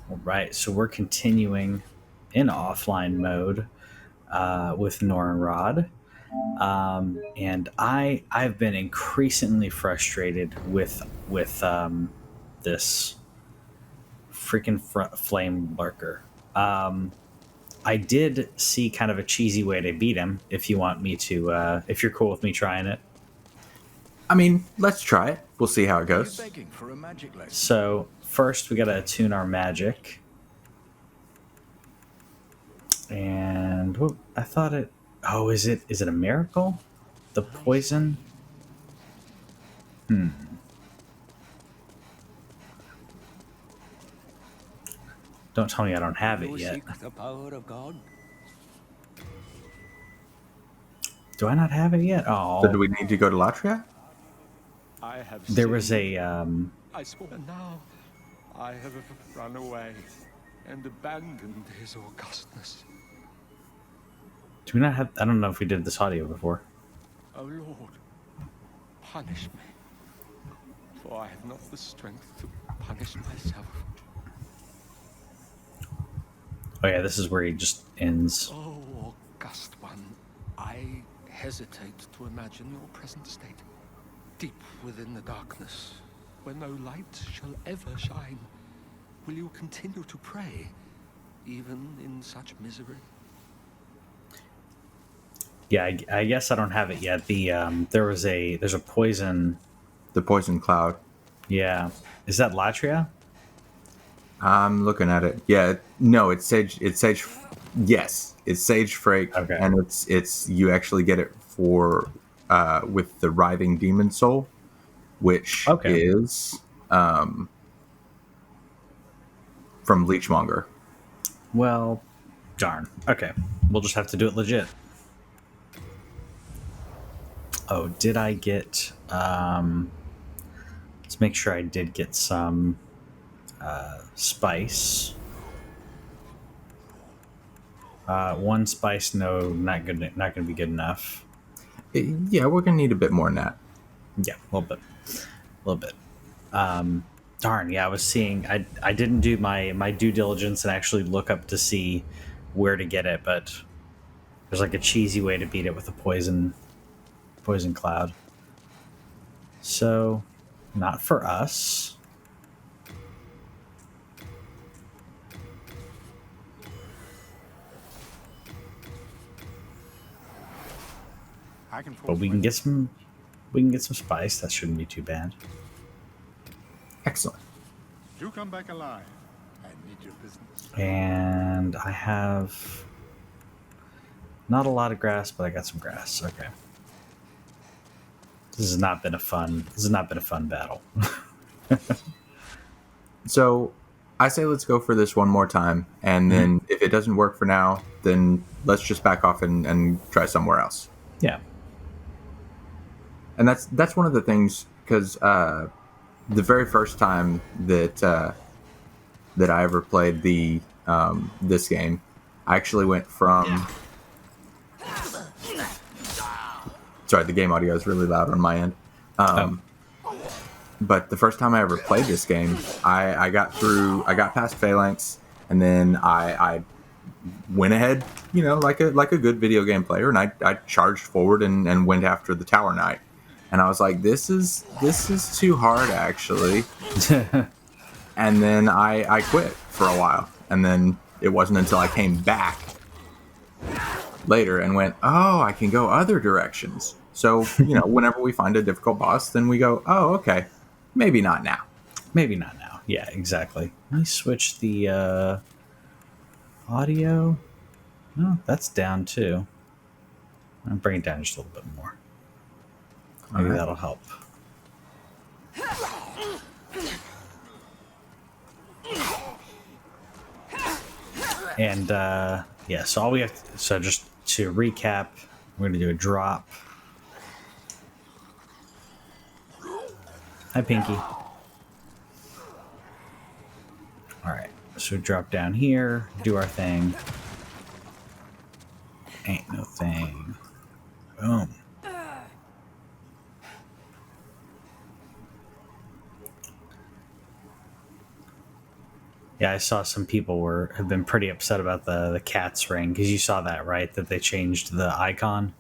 All right, so we're continuing in offline mode with Norrod. And I've been increasingly frustrated with this freaking flame lurker. Um, I did see kind of a cheesy way to beat him. If you want me to, if you're cool with me trying it. I mean, let's try it. We'll see how it Are you goes. begging for a magic lesson? So first we gotta attune our magic, and I thought it. Oh, is it a miracle? The poison. Hmm. Don't tell me I don't Do have it you yet. seek the power of God? Do I not have it yet? So do Oh, we need to go to Latria? I have there was sinned. a. I swore. And now I have run away and abandoned his augustness. Do we not have? I don't know if we did this audio before. O Lord, punish me, for I have not the strength to punish myself. Oh yeah, this is where he just ends. Oh, august one, I hesitate to imagine your present state. Deep within the darkness, where no light shall ever shine, will you continue to pray, even in such misery? Yeah, I guess I don't have it yet. There's a poison. The poison cloud. Yeah, is that Latria? I'm looking at it. Yeah, no, it's sage. It's sage. Yes, it's sage frake, Okay. and it's you actually get it for with the writhing demon soul, which Okay. is from Leechmonger. Well, darn. Okay, we'll just have to do it legit. Oh, did I get? Let's make sure I did get some spice. One spice, no, not good. Not going to be good enough. Yeah, we're gonna need a bit more than that. Yeah, a little bit, a little bit. Darn. Yeah, I was seeing. I didn't do my due diligence and actually look up to see where to get it, but there's like a cheesy way to beat it with a poison cloud. So, not for us. I can But force we can get some. We can get some spice. That shouldn't be too bad. Excellent. You come back alive. I need your business. And I have not a lot of grass, but I got some grass. Okay. This has not been a fun. This has not been a fun battle. So I say let's go for this one more time, and then if it doesn't work for now, then let's just back off and try somewhere else. Yeah. And that's one of the things because the very first time that I ever played the this game, I actually went from. Sorry, the game audio is really loud on my end. Oh. But the first time I ever played this game, I got past Phalanx, and then I went ahead, like a good video game player, and I charged forward and went after the Tower Knight, and I was like, this is too hard actually, and then I quit for a while, and then it wasn't until I came back later and went, oh, I can go other directions. So whenever we find a difficult boss, then we go, oh, okay, maybe not now. Maybe not now. Yeah, exactly. Let me switch the audio. No, that's down too. I'll bring it down just a little bit more. Maybe All right. that'll help. And yeah, so all we have so just to recap, we're gonna do a drop. Hi, Pinky. All right, so drop down here, do our thing. Ain't no thing. Boom. Yeah, I saw some people have been pretty upset about the cat's ring, because you saw that, right? That they changed the icon.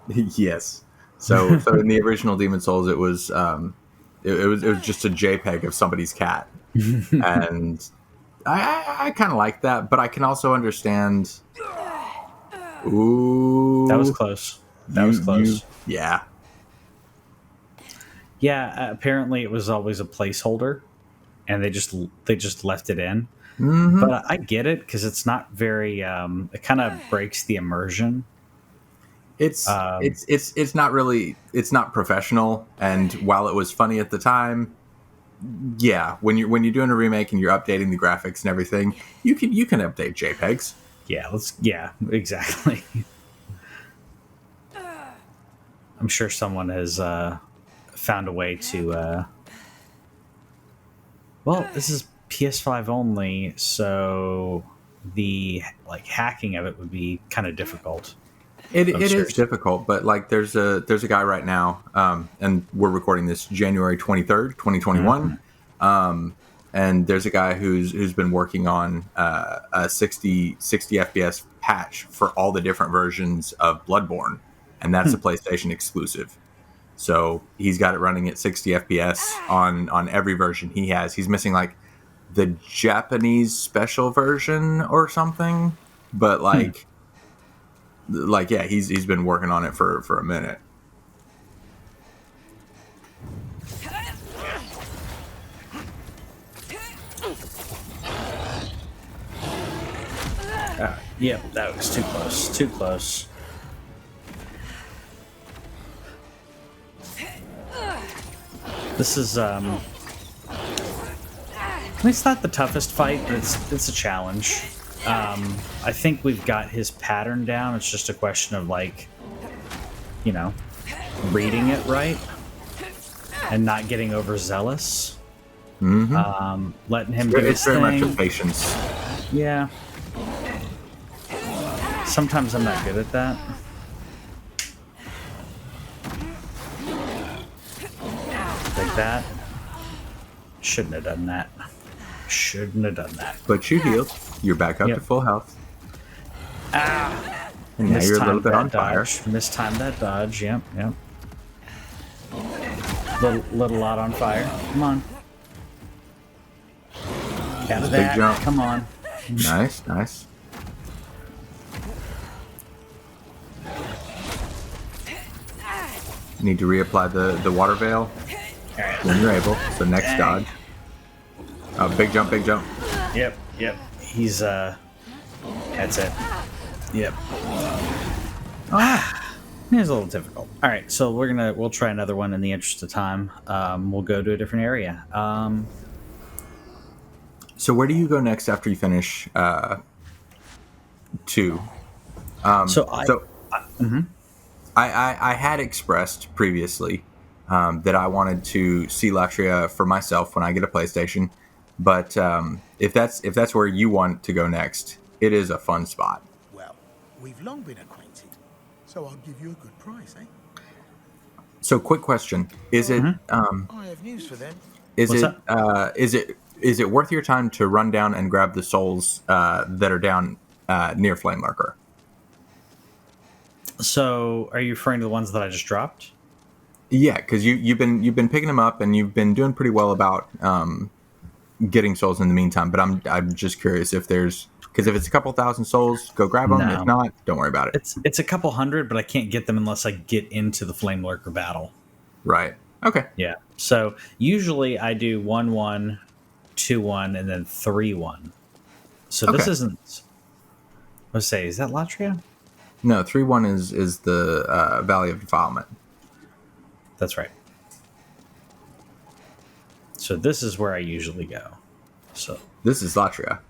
Yes. So in the original Demon Souls, it was it was just a JPEG of somebody's cat, and I kind of like that, but I can also understand. That was Ooh, close. That was you close. yeah. Yeah, apparently it was always a placeholder, and they just left it in. Hmm. But I get it, because it's not very. It kind of breaks the immersion. It's Um, it's it's it's not really, it's not professional, and while it was funny at the time, yeah, when you're doing a remake and you're updating the graphics and everything, you can update JPEGs. yeah, exactly. I'm sure someone has found a way to. Well, this is PS5 only, so the hacking of it would be kind of difficult. It I'm it sure. is difficult, but like there's a guy right now, and we're recording this January 23rd, 2021. Mhm. And there's a guy who's been working on a 60 FPS patch for all the different versions of Bloodborne, and that's a Hmm. PlayStation exclusive. So he's got it running at 60 FPS on every version he has. He's missing like the Japanese special version or something, but Hmm. like yeah, he's been working on it for a minute. Yep, that was too close. Too close. This is it's not the toughest fight, but it's a challenge. I think we've got his pattern down. It's just a question of you know, reading it right and not getting overzealous. Hmm. Letting him do It's his very much a thing. patience. Yeah. Sometimes I'm not good at that. Like that. Shouldn't have done that. Shouldn't have done that. But you healed. You're back up to Yep. full health, Ah! and now you're a little Mistimed bit on that fire. dodge. Mistimed that dodge. Yep, yep. Little lot on fire. Come on. Have Big that. jump. Come on. Nice, nice. Need to reapply the water veil when you're able. So next Dang. dodge. Oh, big jump, big jump. Yep, yep. He's that's it. Yep. It's a little difficult. All right, so we'll try another one in the interest of time. We'll go to a different area. So where do you go next after you finish two? So I So I had expressed previously that I wanted to see Latria for myself when I get a PlayStation, but if that's where you want to go next, it is a fun spot. Well, we've long been acquainted, so I'll give you a good price, eh? So, quick question: Is it I have news for them. is What's it up? is it worth your time to run down and grab the souls that are down near Flame Lurker? So are you referring to the ones that I just dropped? Yeah, because you've been picking them up and you've been doing pretty well about getting souls in the meantime. But I'm just curious if there's, because if it's a couple thousand souls, go grab them. If No. not, don't worry about it. It's a couple hundred, but I can't get them unless I get into the Flame Lurker battle. Right. Okay. Yeah. So usually I do 1-1, 2-1, and then 3-1. So this Okay. isn't. Let's say, is that Latria? No, 3-1 is the Valley of Defilement. That's right. So this is where I usually go. So This is Latria.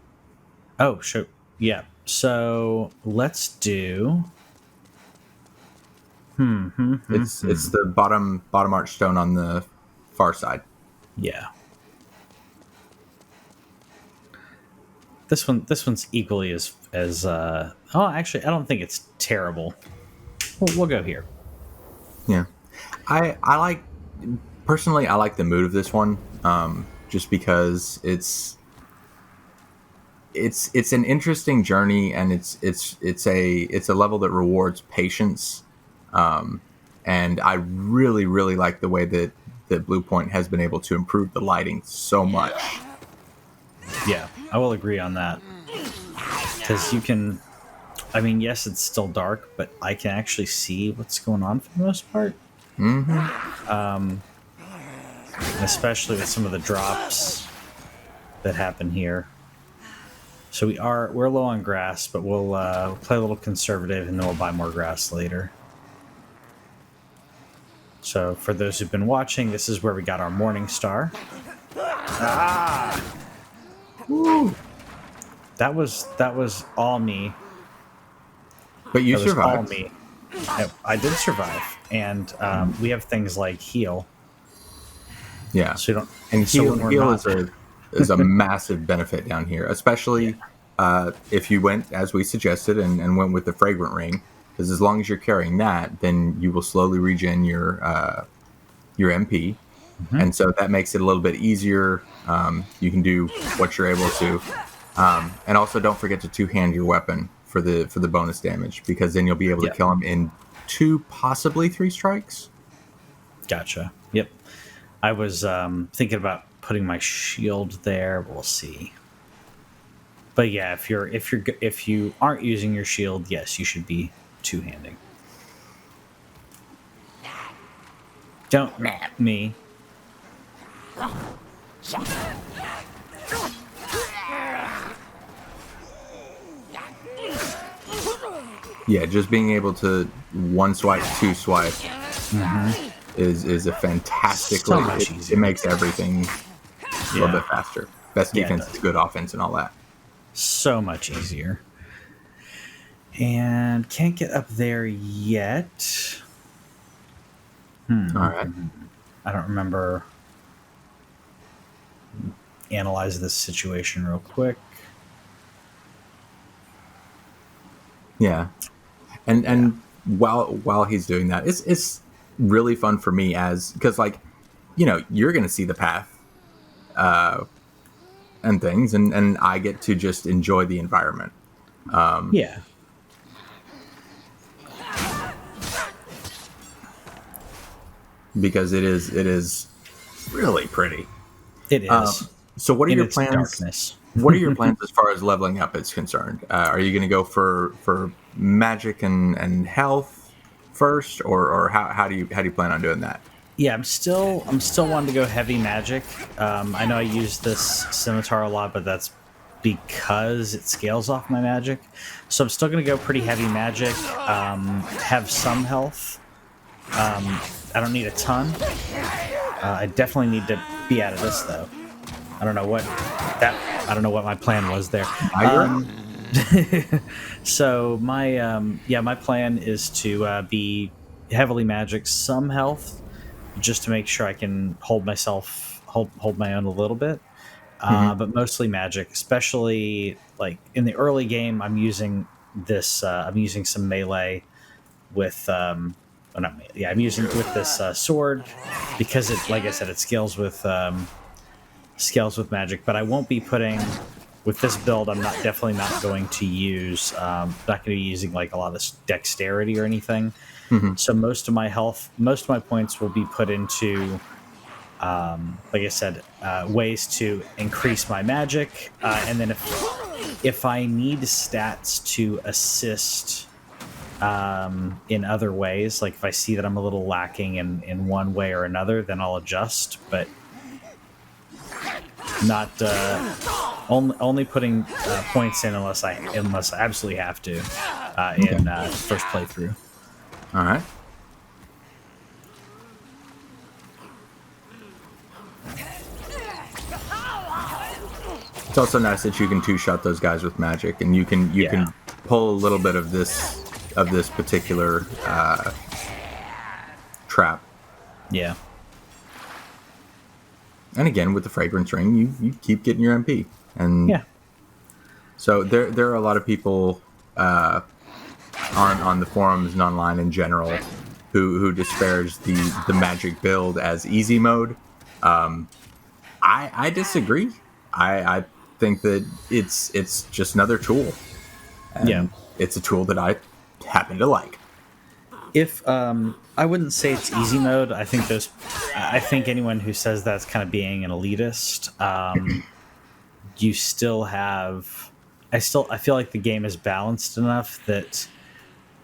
oh shoot, yeah. So let's do. It's the bottom arch stone on the far side. Yeah. This one's equally as oh, actually I don't think it's terrible. We'll go here. Yeah. I like, personally, I like the mood of this one, just because it's an interesting journey, and it's a level that rewards patience. And I really like the way that Blue Point has been able to improve the lighting so much. Yeah, I will agree on that. Because you can, I mean, yes, it's still dark, but I can actually see what's going on for the most part. Especially with some of the drops that happen here. So we're low on grass, but we'll play a little conservative, and then we'll buy more grass later. So for those who've been watching, this is where we got our morning star. Woo. That was all me. But you That was all survived. me. I did survive, and we have things like heal. Yeah, So we don't. and So when we're heal not, is a massive benefit down here, yeah, especially if you went as we suggested and went with the fragrant ring. Because as long as you're carrying that, then you will slowly regen your MP, mm-hmm. and so that makes it a little bit easier. You can do what you're able to, and also don't forget to two-hand your weapon for the bonus damage, because then you'll be able to Yep. kill them in 2, possibly 3 strikes. Gotcha. Yep. I was thinking about putting my shield there. We'll see. But yeah, if you aren't using your shield, yes, you should be two-handing. Don't map me. Yeah, just being able to one swipe, two swipe is a fantastic So way. much It easier. makes everything a little bit faster. Best Yeah, it defense does. is good offense and all that. So much easier. And can't get up there yet. All right. I don't remember. Analyze this situation real quick. Yeah, and while he's doing that, it's really fun for me, as because, like, you're gonna see the path and things, and I get to just enjoy the environment. Yeah. Because it is really pretty. It is. So what are In your its plans? darkness. What are your plans as far as leveling up is concerned? Are you going to go for magic and health first, or how do you plan on doing that? Yeah, I'm still wanting to go heavy magic. I know I use this scimitar a lot, but that's because it scales off my magic. So I'm still going to go pretty heavy magic. Have some health. I don't need a ton. I definitely need to be out of this though. I don't know what my plan was there. So my plan is to be heavily magic, some health, just to make sure I can hold my own a little bit. But mostly magic, especially like in the early game. I'm using this. I'm using some melee with. Well, not melee, yeah, I'm using it with this sword because it, like I said, it scales with magic. But I won't be putting with this build. I'm definitely not going to use. Not going to be using like a lot of dexterity or anything. So most of my points will be put into, like I said, ways to increase my magic, and then if I need stats to assist in other ways, like if I see that I'm a little lacking in one way or another, then I'll adjust. But not only putting points in unless I absolutely have to in first playthrough. All right. It's also nice that you can two-shot those guys with magic, and you can pull a little bit of this particular trap. Yeah. And again, with the fragrance ring, you keep getting your MP, and Yeah. so there are a lot of people on the forums and online in general who disparage the magic build as easy mode. I disagree. I think that it's just another tool, Yeah. and it's a tool that I happen to like. If I wouldn't say it's easy mode. I think anyone who says that's kind of being an elitist. You still have. I feel like the game is balanced enough that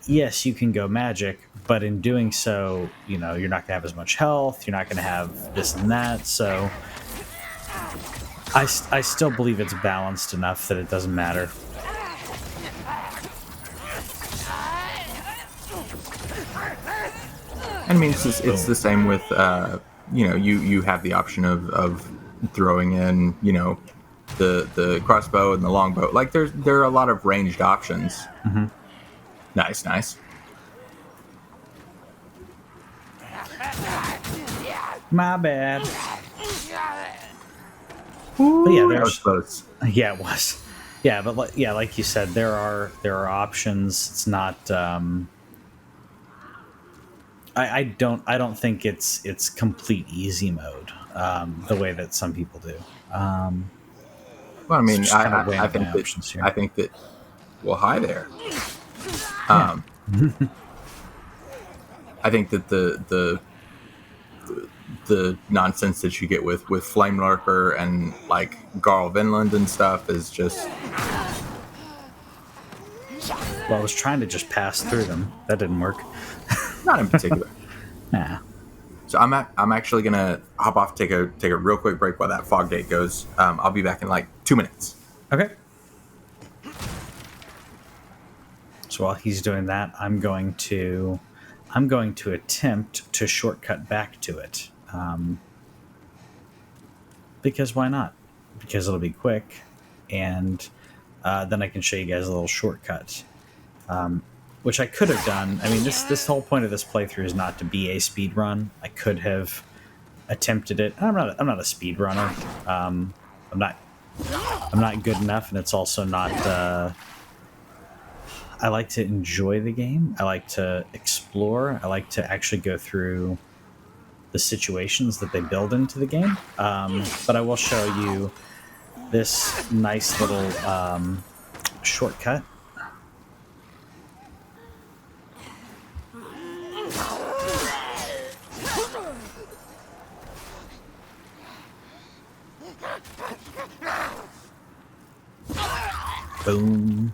yes, you can go magic, but in doing so, you're not going to have as much health. You're not going to have this and that. So I still believe it's balanced enough that it doesn't matter. I mean, it's the same with you have the option of throwing in the crossbow and the longbow. Like there are a lot of ranged options. Mm-hmm. Nice. My bad. But yeah, That was close. yeah, it was. Yeah, but like you said, there are options. It's not. I don't think it's complete easy mode the way that some people do. Well, I So mean, just kind of weighing I up my think that options here. I think that. Well, hi there. Yeah. Um, I think that the nonsense that you get with Flame Lurker and like Garl Vinland and stuff is just Well, I was trying to just pass through them. That didn't work. not in particular. Nah. So I'm actually gonna hop off, take a real quick break while that fog gate goes. I'll be back in like 2 minutes. Okay. So while he's doing that, I'm going to attempt to shortcut back to it. Because why not? Because it'll be quick, and then I can show you guys a little shortcut, which I could have done. I mean, this whole point of this playthrough is not to be a speed run. I could have attempted it. I'm not a speed runner. I'm not good enough, and it's also not. I like to enjoy the game. I like to explore. I like to actually go through the situations that they build into the game. But I will show you this nice little shortcut. Boom.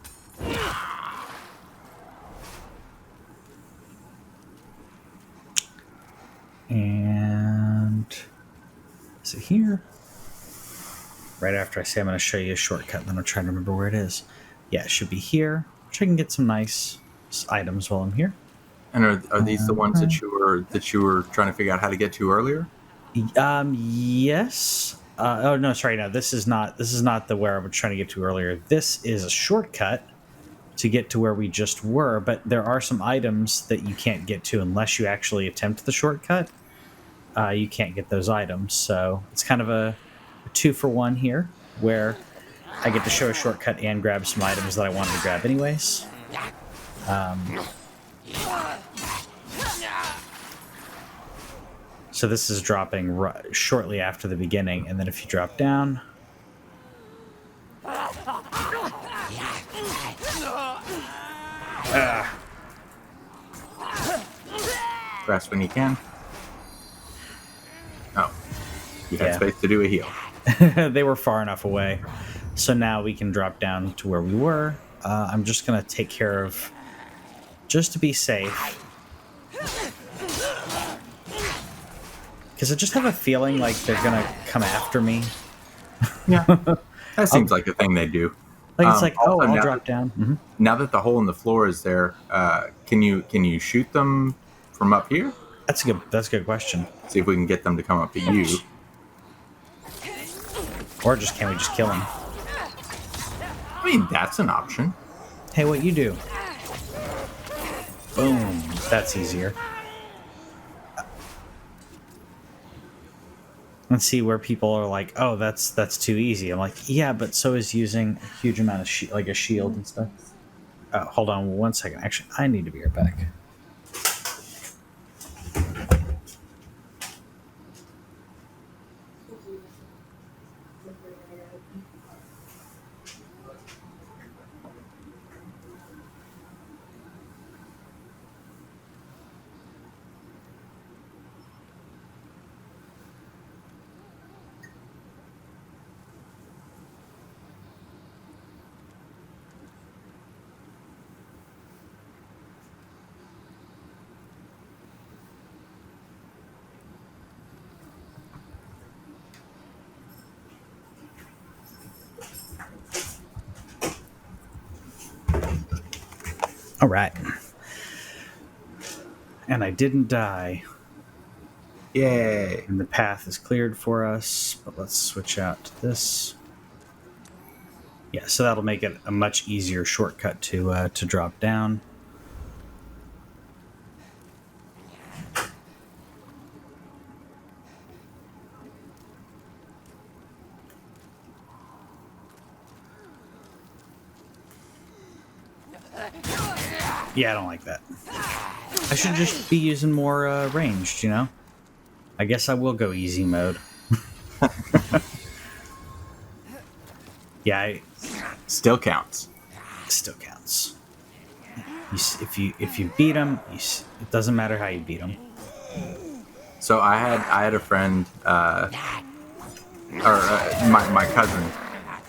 And is it here? Right after I say I'm going to show you a shortcut, then I'm trying to remember where it is. Yeah, it should be here, which I can get some nice items while I'm here. And are these the ones that you were trying to figure out how to get to earlier? Yes. Oh no, sorry, no. This is not the where I was trying to get to earlier. This is a shortcut to get to where we just were, but there are some items that you can't get to unless you actually attempt the shortcut. You can't get those items, so it's kind of a 2-for-1 here, where I get to show a shortcut and grab some items that I wanted to grab anyways. So this is dropping shortly after the beginning, and then if you drop down... Grasp when you can. Oh, you had Yeah. space to do a heal. They were far enough away. So now we can drop down to where we were. I'm just going to take care of... Just to be safe. Because I just have a feeling like they're going to come after me. Yeah, that seems like a thing they do. Like it's like, Also, I'll now drop down. Mm-hmm. Now that the hole in the floor is there, can you shoot them from up here? That's a good question. See if we can get them to come up to you. Or can we just kill him? I mean, that's an option. Hey, what you do? Boom. That's easier. Let's see where people are like, oh, that's too easy. I'm like, yeah, but so is using a huge amount of like a shield and stuff. Hold on 1 second. Actually, I need to be right back. All right. And I didn't die. Yay! And the path is cleared for us. But let's switch out to this. Yeah, so that'll make it a much easier shortcut to drop down. Yeah, I don't like that. I should just be using more ranged, you know? I guess I will go easy mode. Yeah, it Still counts. still counts. If you beat them, it doesn't matter how you beat them. So I had a friend, my cousin,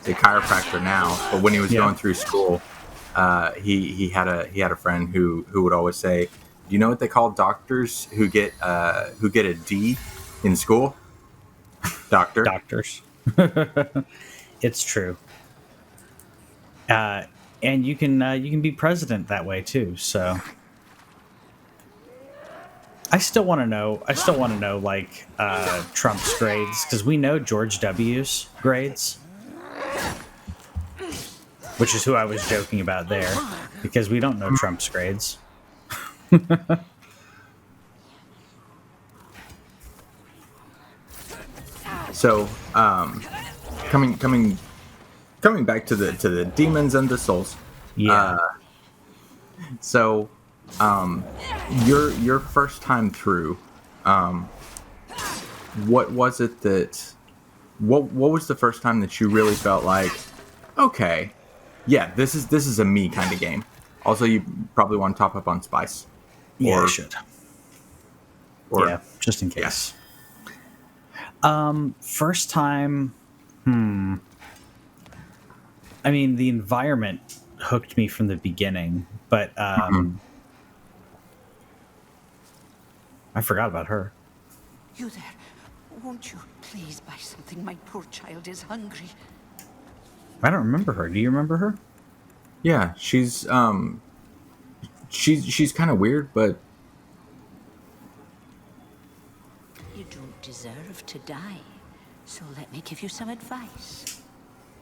a chiropractor now, but when he was going through school, he had a friend who would always say, "Do you know what they call doctors who get a D in school?" Doctor. Doctors. It's true. And you can be president that way too. So I still want to know. I still want to know like Trump's grades because we know George W.'s grades, which is who I was joking about there because we don't know Trump's grades. So, coming back to the demons and the souls. Yeah. So, your first time through, what was it that what was the first time that you really felt like, okay, yeah, this is a me kind of game. Also, you probably want to top up on spice. Yeah, Or- I should. Or Yeah, just in case. Yeah. First time, I mean, the environment hooked me from the beginning, but I forgot about her. You there? Won't you please buy something? My poor child is hungry. I don't remember her. Do you remember her? Yeah, she's kind of weird, but You don't deserve to die. So let me give you some advice.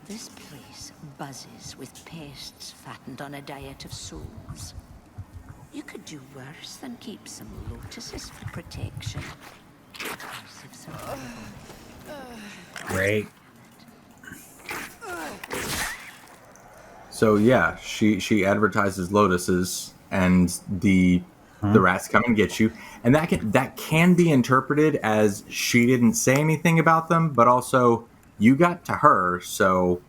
This place buzzes with pests fattened on a diet of souls. You could do worse than keep some lotuses for protection. Because if some Great. so yeah, she advertises lotuses and the rats come and get you, and that can be interpreted as she didn't say anything about them, but also you got to her, so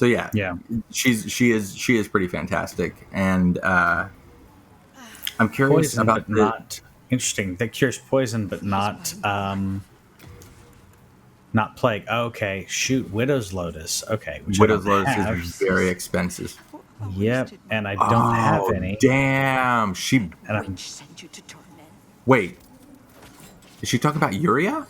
yeah, Yeah. she is pretty fantastic, and I'm curious Poison, about but not interesting. That cures poison, but not plague. Oh, okay, shoot, Widow's Lotus. Okay, which Widow's I don't Lotus have. is very expensive. Yep, and I don't have Oh, any. damn! And I'm, witch sent you to torment. Wait. Is she talking about Yuria?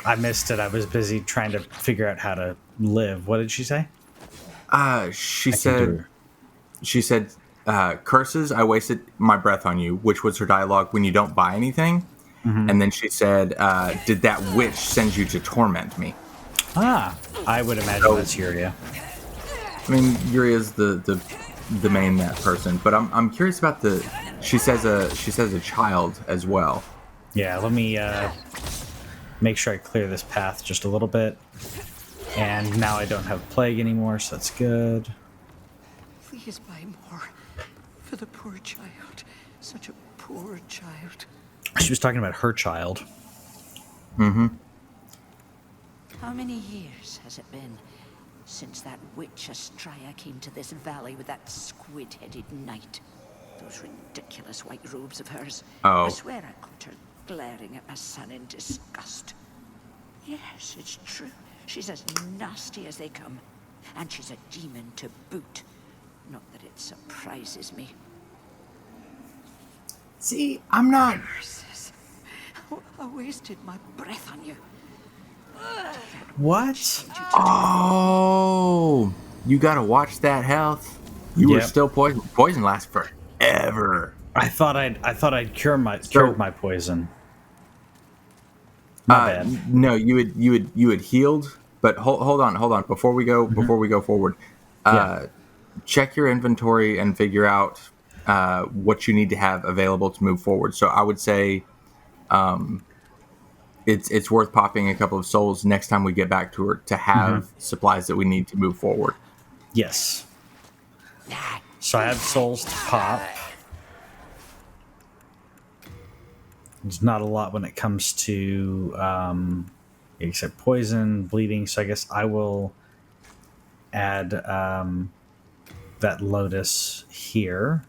I missed it. I was busy trying to figure out how to live. What did she say? She I can do said. her. She said, "Curses! I wasted my breath on you," which was her dialogue when you don't buy anything. And then she said, "Did that witch send you to torment me?" Ah, I would imagine So- that's Yuria. I mean, Yuria's the main person, but I'm curious about the. She says a child as well. Yeah, let me make sure I clear this path just a little bit. And now I don't have plague anymore, so that's good. Please buy more. For the poor child. Such a poor child. She was talking about her child. How many years has it been since that witch Astraya came to this valley with that squid-headed knight? Those ridiculous white robes of hers. Oh. I swear I caught her glaring at my son in disgust. Yes, it's true. She's as nasty as they come. And she's a demon to boot. Not that it surprises me. See, I'm not. Curses. I wasted my breath on you. What? Oh, you gotta watch that health. You were Yep. still poisoned. Poison lasts forever. I thought I'd cured So my poison. My bad. no, you had healed, but hold on. Hmm. Before we go forward, Yeah. check your inventory and figure out what you need to have available to move forward. So I would say it's worth popping a couple of souls next time we get back to her to Hmm. have supplies that we need to move forward. Yes. So I have souls to pop. There's not a lot when it comes to except poison, bleeding. So I guess I will add that lotus here.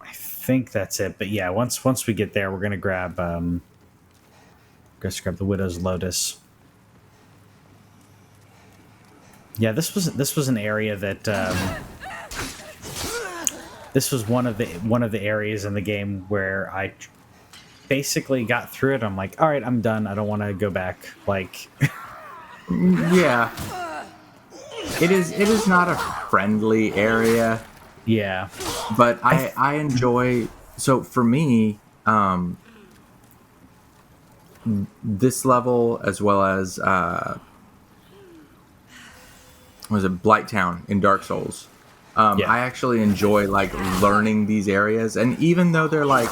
I think that's it. But yeah, once we get there, we're gonna grab grab the widow's lotus. Yeah, this was an area that this was one of the areas in the game where I basically got through it. I'm like, all right, I'm done. I don't want to go back. Like, Yeah, it is not a friendly area, yeah. but I enjoy. So for me, this level as well as was it Blighttown in Dark Souls. Yeah. I actually enjoy like learning these areas, and even though they're like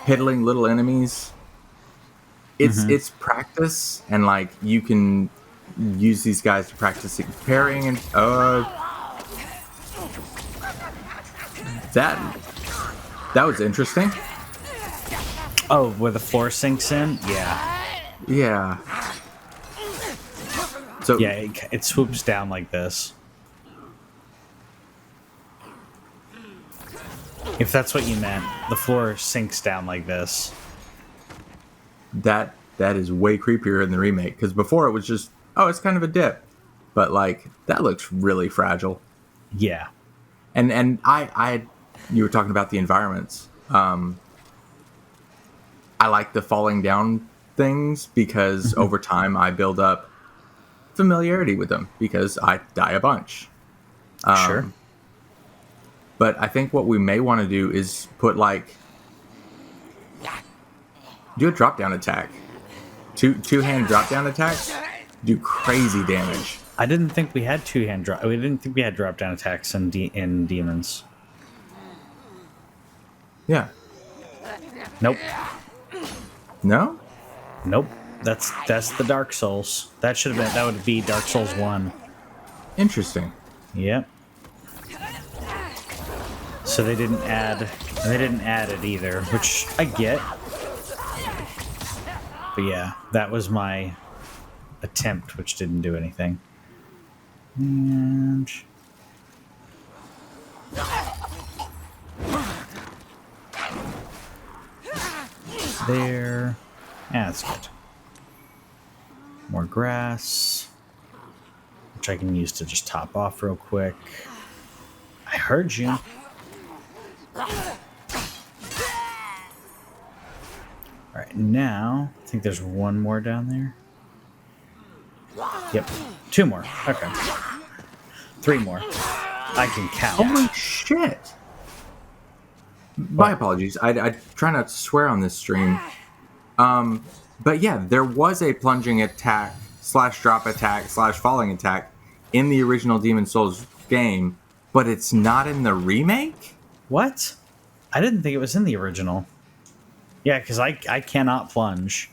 piddling little enemies, it's practice, and like you can use these guys to practice parrying and that was interesting. Oh, where the floor sinks in? Yeah. Yeah. So Yeah, it swoops down like this. If that's what you meant, the floor sinks down like this. that is way creepier in the remake, because before it was just, oh, it's kind of a dip, but like that looks really fragile. Yeah. And I you were talking about the environments. I like the falling down things because over time I build up familiarity with them because I die a bunch. Sure. But I think what we may want to do is put like do a drop down attack. Two-hand drop down attacks do crazy damage. I didn't think we had two-hand drop. We didn't think we had drop down attacks in demons. Yeah. Nope. No? Nope. That's the Dark Souls. That would be Dark Souls 1. Interesting. Yep. So they didn't add it either, which I get. But yeah, that was my attempt, which didn't do anything. And there. Yeah, that's good. More grass, which I can use to just top off real quick. I heard you. Alright, now, I think there's one more down there. Yep, two more. Okay. Three more. I can count. Holy shit. My apologies. I try not to swear on this stream. But yeah, there was a plunging attack / drop attack / falling attack in the original Demon Souls game, but it's not in the remake? What? I didn't think it was in the original. Yeah, because I cannot plunge.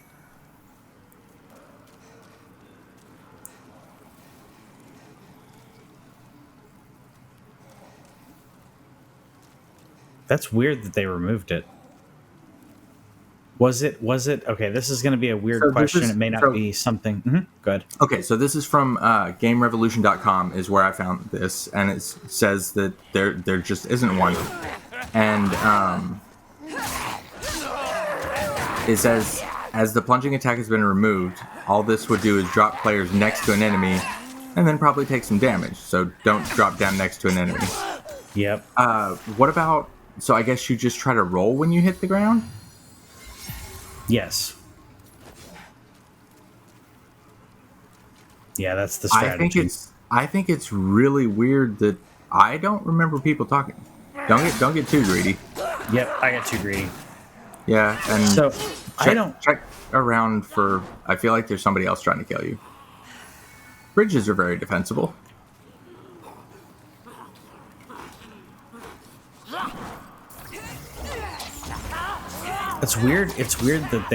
That's weird that they removed it. Was it okay? This is going to be a weird So question. It may not be something. Go ahead. Okay, so this is from GameRevolution.com is where I found this, and it says that there just isn't one, and it says as the plunging attack has been removed, all this would do is drop players next to an enemy, and then probably take some damage. So don't drop down next to an enemy. Yep. What about? So I guess you just try to roll when you hit the ground. Yes. Yeah, that's the I think strategy. it's really weird that I don't remember people talking. Don't get too greedy. Yep, I got too greedy. Yeah, and So I don't. check around for. I feel like there's somebody else trying to kill you. Bridges are very defensible. It's weird. It's weird that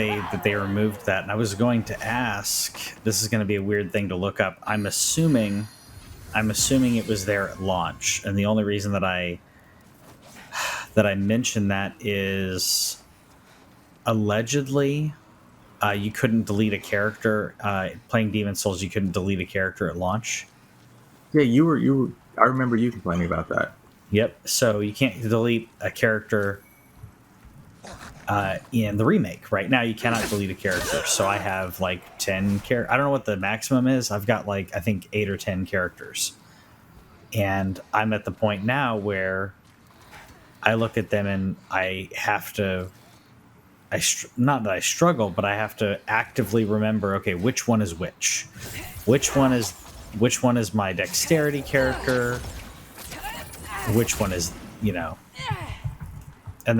they removed that. And I was going to ask. This is going to be a weird thing to look up. I'm assuming it was there at launch, and the only reason that I mentioned that is allegedly you couldn't delete a character playing Demon Souls. You couldn't delete a character at launch. Yeah, you were. I remember you complaining about that. Yep. So you can't delete a character in the remake. Right now, you cannot delete a character. So I have like 10 characters. I don't know what the maximum is. I've got like, I think 8 or 10 characters. And I'm at the point now where I look at them and I have to, not that I struggle, but I have to actively remember, okay, which one is which? Which one is my dexterity character? Which one is, and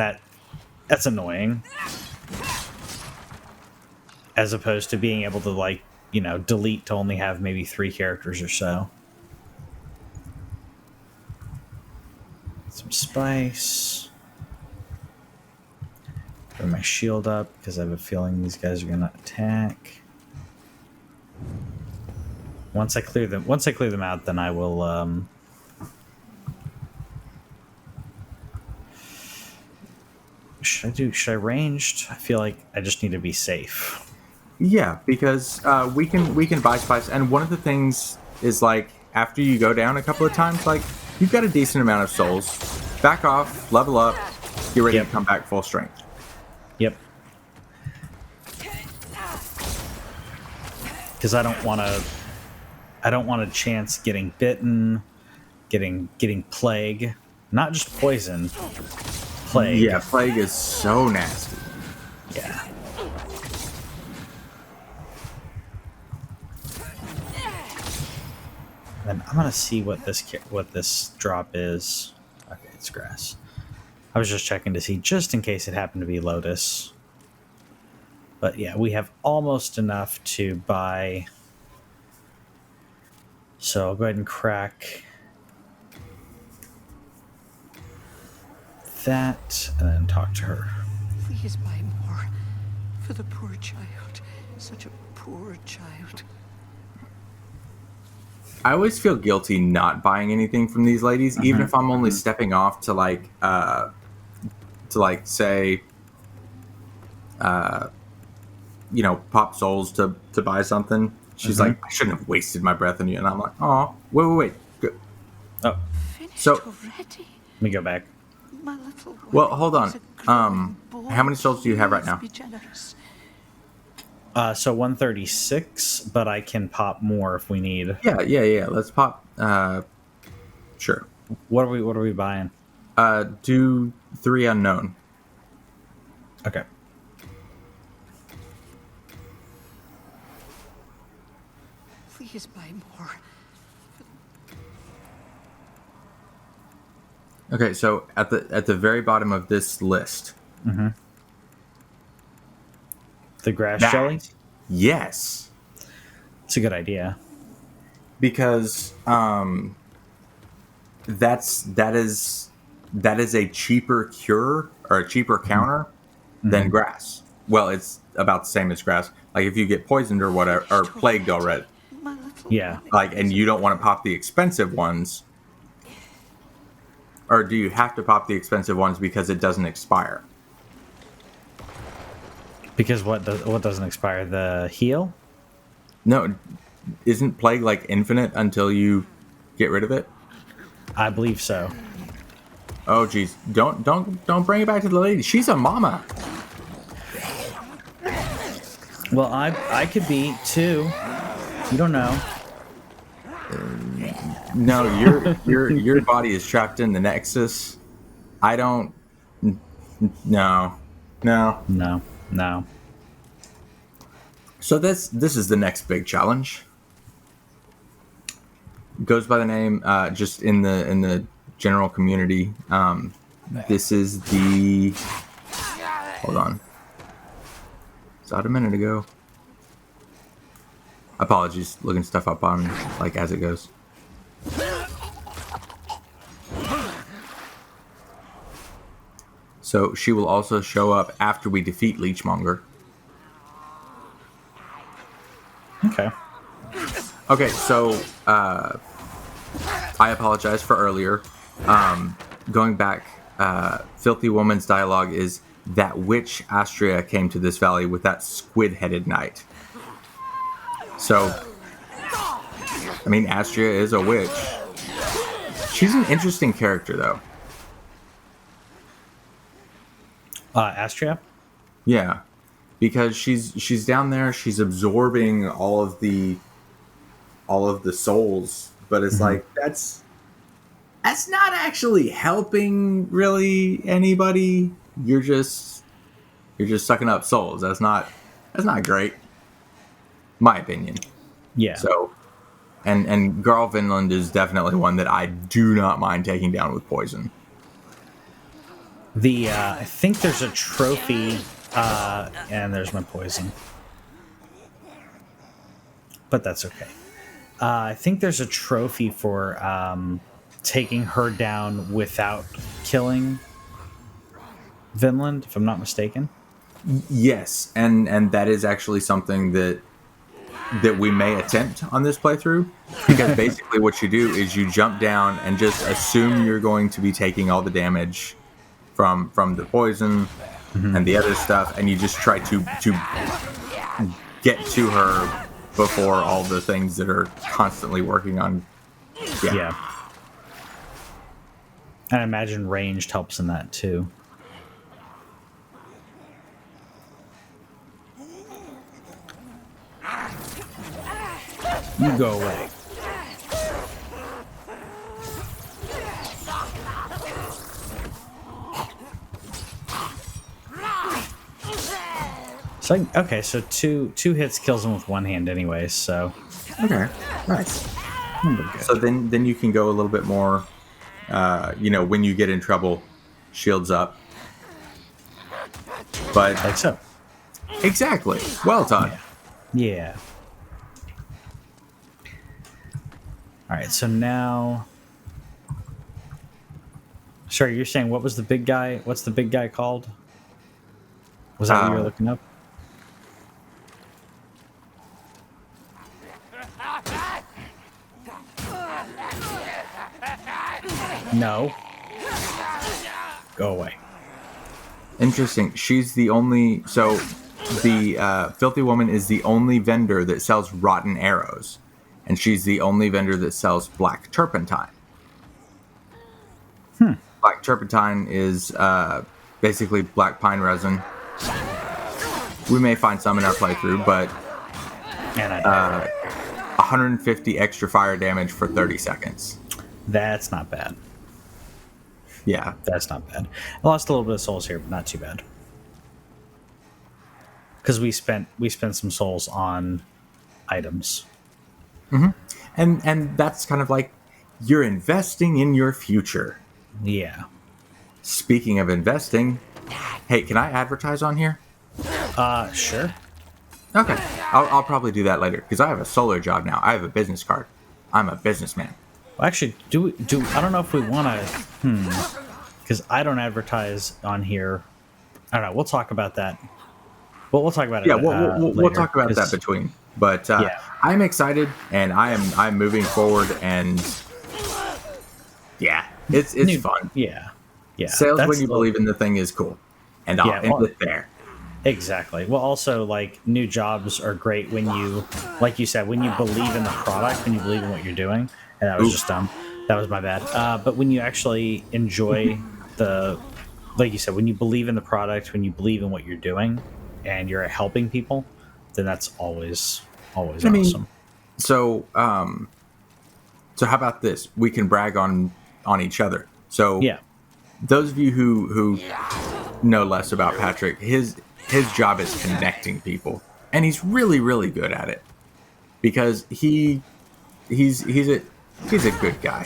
that's annoying, as opposed to being able to delete to only have maybe 3 characters or so. Some spice. Throw my shield up because I have a feeling these guys are gonna attack. Once I clear them out, then I will should I ranged? I feel like I just need to be safe. Yeah, because we can buy spice, and one of the things is like after you go down a couple of times, like you've got a decent amount of souls. Back off, level up, get ready to come back full strength. Yep. Because I don't want a chance getting bitten, getting plague, not just poison. Plague. Yeah, plague is so nasty. Yeah. Then I'm gonna see what this drop is. Okay, it's grass. I was just checking to see, just in case it happened to be Lotus. But yeah, we have almost enough to buy. So I'll go ahead and crack that and then talk to her. Please buy more for the poor child. Such a poor child. I always feel guilty not buying anything from these ladies, even if I'm only stepping off to say, pop souls to buy something. She's like, I shouldn't have wasted my breath on you, and I'm like, oh, wait. Good. Oh, Finished So- already? let me go back. My little one Well, hold on. is a growing boy. How many souls do you have right Please now? be generous. So 136, but I can pop more if we need. Yeah. Let's pop. Sure. What are we buying? Do 3 unknown. Okay. Please buy more. Okay, so at the very bottom of this list, The grass that- jelly? yes, It's a good idea. because that is a cheaper cure or a cheaper counter than grass. Well, it's about the same as grass. Like if you get poisoned or whatever or plagued already, My little Yeah. like, and you don't want to pop the expensive ones, or do you have to pop the expensive ones because it doesn't expire? Because what doesn't expire? The heal? No, isn't plague like infinite until you get rid of it? I believe so. Oh geez, don't bring it back to the lady. She's a mama. Well, I could be too. You don't know. No, your body is trapped in the Nexus. I don't. No. No. So this is the next big challenge. goes by the name just in the general community. This is the. Hold on. Is that a minute ago? Apologies, looking stuff up on like as it goes. So she will also show up after we defeat Leechmonger. Okay. Okay, so I apologize for earlier. Going back, Filthy Woman's dialogue is that witch Astria came to this valley with that squid-headed knight. So, I mean, Astria is a witch. She's an interesting character, though. Astria? Yeah, because she's down there. She's absorbing all of the souls, but it's like that's not actually helping really anybody. You're just sucking up souls. That's not great, my opinion. Yeah. So, and Garl Vinland is definitely one that I do not mind taking down with poison. I think there's a trophy, and there's my poison, but that's okay. I think there's a trophy for taking her down without killing Vinland, if I'm not mistaken. Yes, and that is actually something that we may attempt on this playthrough, because basically what you do is you jump down and just assume you're going to be taking all the damage from the poison and the other stuff, and you just try to get to her before all the things that are constantly working on. Yeah. And I imagine ranged helps in that too. You go away. So okay, so two hits kills him with one hand, anyways. So Okay, nice. So then you can go a little bit more. When you get in trouble, shields up. But like so. exactly, well done. Yeah. All right, so now. Sorry, you're saying what was the big guy? What's the big guy called? Was that what you were looking up? No. Go away. Interesting. She's the only. So the Filthy Woman is the only vendor that sells rotten arrows, and she's the only vendor that sells black turpentine. Black turpentine is basically black pine resin. We may find some in our playthrough, but 150 extra fire damage for 30 seconds. That's not bad. Yeah. That's not bad. I lost a little bit of souls here, but not too bad. Because we spent some souls on items. And that's kind of like you're investing in your future. Yeah. Speaking of investing, hey, can I advertise on here? Sure. Okay. I'll probably do that later because I have a solar job now. I have a business card. I'm a businessman. Well, actually, do I don't know if we want to. Because I don't advertise on here. I don't know. We'll talk about that. Well, we'll talk about it. Yeah, we'll talk about that between. But I'm excited, and I'm moving forward, and yeah, it's fun. Yeah. Sales when you believe in the thing is cool, and I'll end it there. Exactly. Well, also, like, new jobs are great when you, like you said, when you believe in the product, when you believe in what you're doing. And that was just dumb. That was my bad. But when you actually enjoy like you said, when you believe in the product, when you believe in what you're doing, and you're helping people, then that's always awesome. So how about this? We can brag on each other. So those of you who know less about Patrick, his job is connecting people, and he's really, really good at it because he's he's a good guy,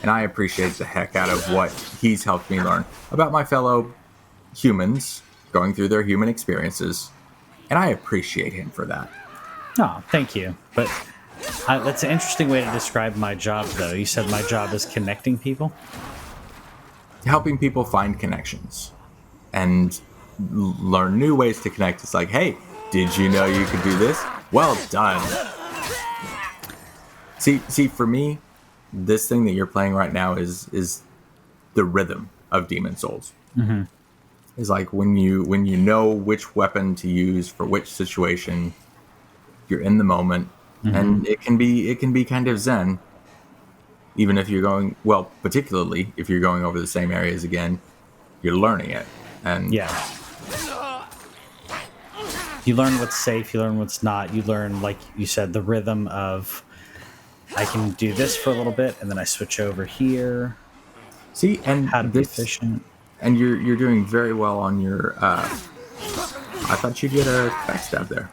and I appreciate the heck out of what he's helped me learn about my fellow humans going through their human experiences, and I appreciate him for that. Oh, thank you. But that's an interesting way to describe my job, though. You said my job is connecting people. Helping people find connections and learn new ways to connect. It's like, hey, did you know you could do this? Well done. See, for me, this thing that you're playing right now is the rhythm of Demon Souls. Mm-hmm. It's like when you know which weapon to use for which situation, you're in the moment, and it can be kind of zen. Even if you're going, well, particularly if you're going over the same areas again, you're learning it, and Yeah. You learn what's safe, you learn what's not. You learn, like you said, the rhythm of I can do this for a little bit, and then I switch over here. see, and How to be this, efficient. and you're doing very well on your. I thought you'd get a backstab there.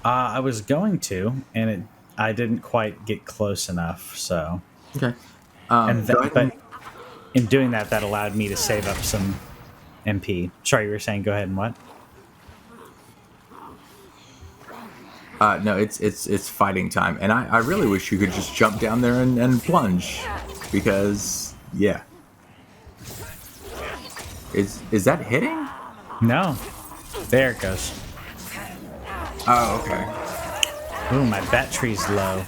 I was going to, and I didn't quite get close enough. So, Okay, and go ahead but in doing that, that allowed me to save up some MP. Sorry, you were saying go ahead and what? no, it's fighting time, and I really wish you could just jump down there and plunge, because yeah, is that hitting? No, there it goes. Oh, okay. Ooh, my battery's low.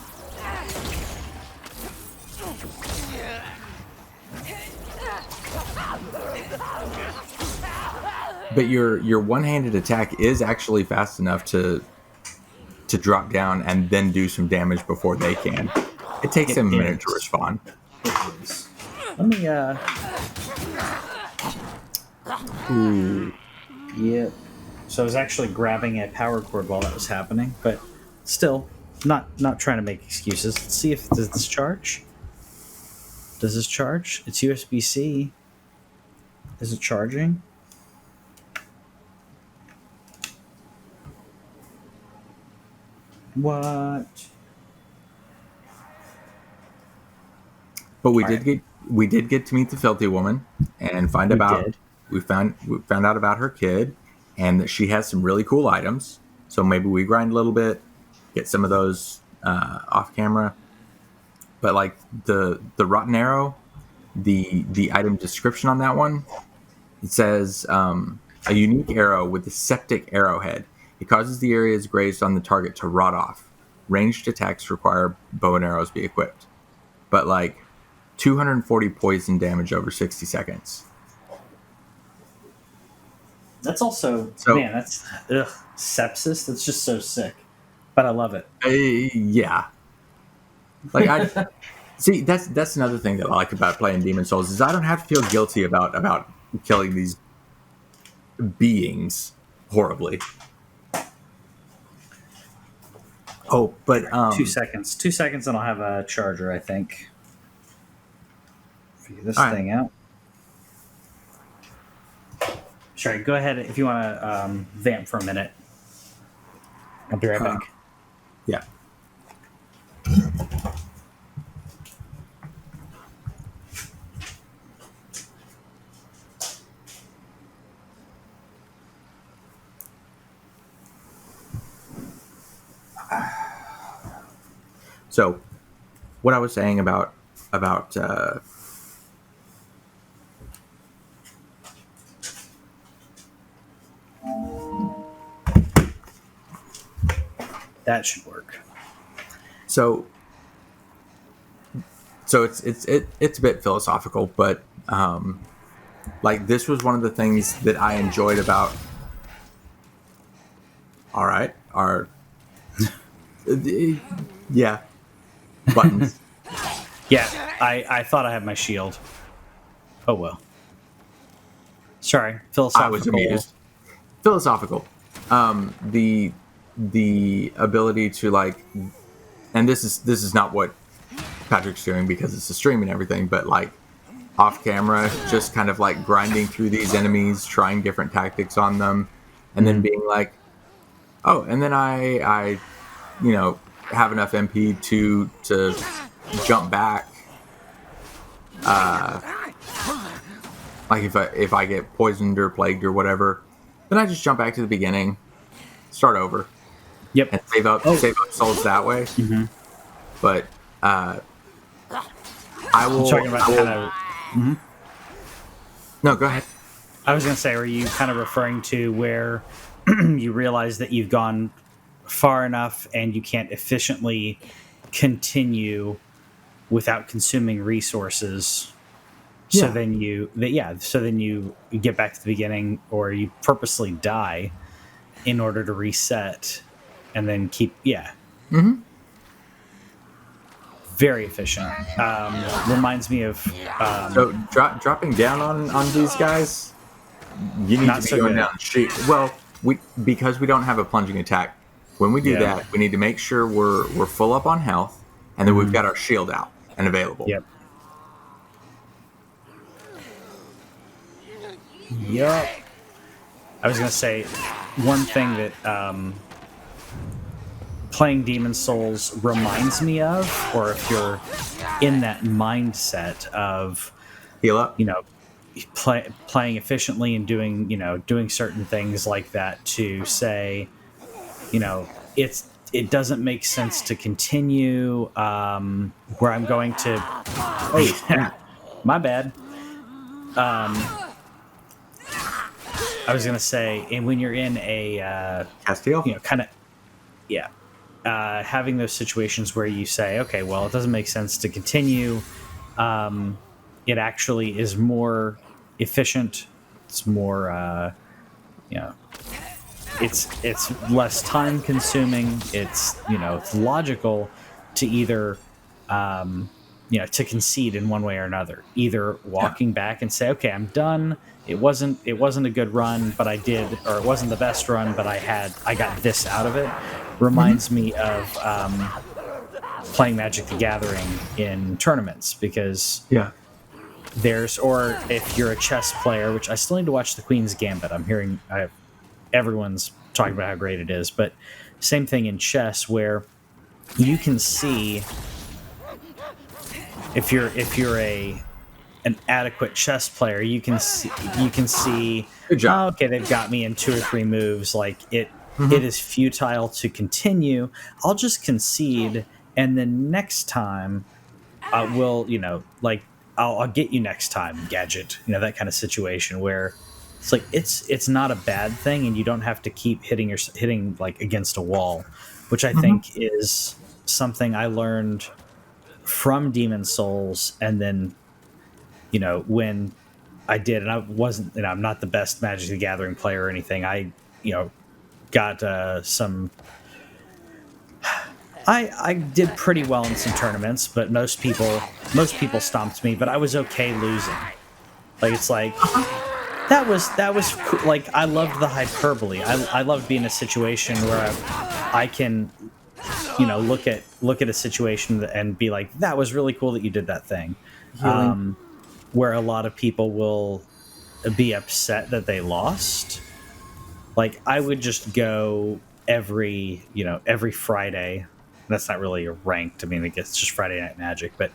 But your one-handed attack is actually fast enough to drop down and then do some damage before they can. It takes them a minute to respond. Let me Ooh. Yep. So I was actually grabbing a power cord while that was happening, but still not trying to make excuses. Let's see if does this charge. Does this charge? It's USB-C. Is it charging? What? But we All did right. get to meet the filthy woman and find We about did. we found out about her kid, and that she has some really cool items. So maybe we grind a little bit, get some of those off camera. But like the rotten arrow, the item description on that one, it says a unique arrow with a septic arrowhead. It causes the areas grazed on the target to rot off. Ranged attacks require bow and arrows be equipped. But like 240 poison damage over 60 seconds. That's also So- man. That's sepsis. That's just so sick, but I love it. Yeah. Like I see that's another thing that I like about playing Demon Souls is I don't have to feel guilty about killing these beings horribly. Oh, but 2 seconds. 2 seconds, and I'll have a charger. I think. Figure this All right. thing out. Sorry. Go ahead if you want to vamp for a minute. I'll be right back. yeah. So, what I was saying about That should work. so it's a bit philosophical, but like this was one of the things that I enjoyed about. All right, our yeah buttons. Yeah, I thought I had my shield. Oh well. Sorry, I philosophical. was amused. Philosophical. The ability to like, and this is not what Patrick's doing because it's a stream and everything, but like off camera, just kind of like grinding through these enemies, trying different tactics on them, and then being like, oh, and then I have enough MP to jump back. Like if I get poisoned or plagued or whatever, then I just jump back to the beginning, start over, Yep. and save up souls that way. Mm-hmm. But I will. Talking about kind of. Mm-hmm. No, go ahead. I was going to say, are you kind of referring to where you realize that you've gone far enough and you can't efficiently continue without consuming resources? So Yeah. then you get back to the beginning, or you purposely die in order to reset, and then keep very efficient. Reminds me of So dropping down on these guys, you need Not to be so going good. down sheet. Well, because we don't have a plunging attack. When we do Yeah. that, we need to make sure we're full up on health, and then we've got our shield out and available. Yep. Yup. I was going to say one thing that playing Demon Souls reminds me of, or if you're in that mindset of, Heal up. playing efficiently and doing certain things like that, to say, it doesn't make sense to continue, where I'm going to, oh, my bad. I was going to say, and when you're in a, Castile. kind of, yeah, having those situations where you say, okay, well, it doesn't make sense to continue. It actually is more efficient. It's more, it's less time consuming. It's logical to either, to concede in one way or another. Either walking back and say, okay, I'm done. It wasn't a good run, but I did, or it wasn't the best run, but I got this out of it. Reminds me of playing Magic the Gathering in tournaments, because Yeah. or if you're a chess player, which I still need to watch the Queen's Gambit. I'm hearing everyone's talking about how great it is, but same thing in chess, where you can see if you're an adequate chess player, you can see Good job. oh, okay, they've got me in 2 or 3 moves, like it is futile to continue. I'll just concede, and then next time I will, I'll get you next time, gadget. That kind of situation where it's like it's not a bad thing, and you don't have to keep hitting like against a wall, which I think is something I learned from Demon Souls. And then when I did, and I wasn't, I'm not the best Magic the Gathering player or anything. I got some. I did pretty well in some tournaments, but most people stomped me. But I was okay losing. Like, it's like that was cool. Like, I loved the hyperbole. I loved being in a situation where I can look at a situation and be like, that was really cool that you did that thing. Where a lot of people will be upset that they lost. Like, I would just go every Friday. That's not really a ranked. I mean, I guess it's just Friday Night Magic, but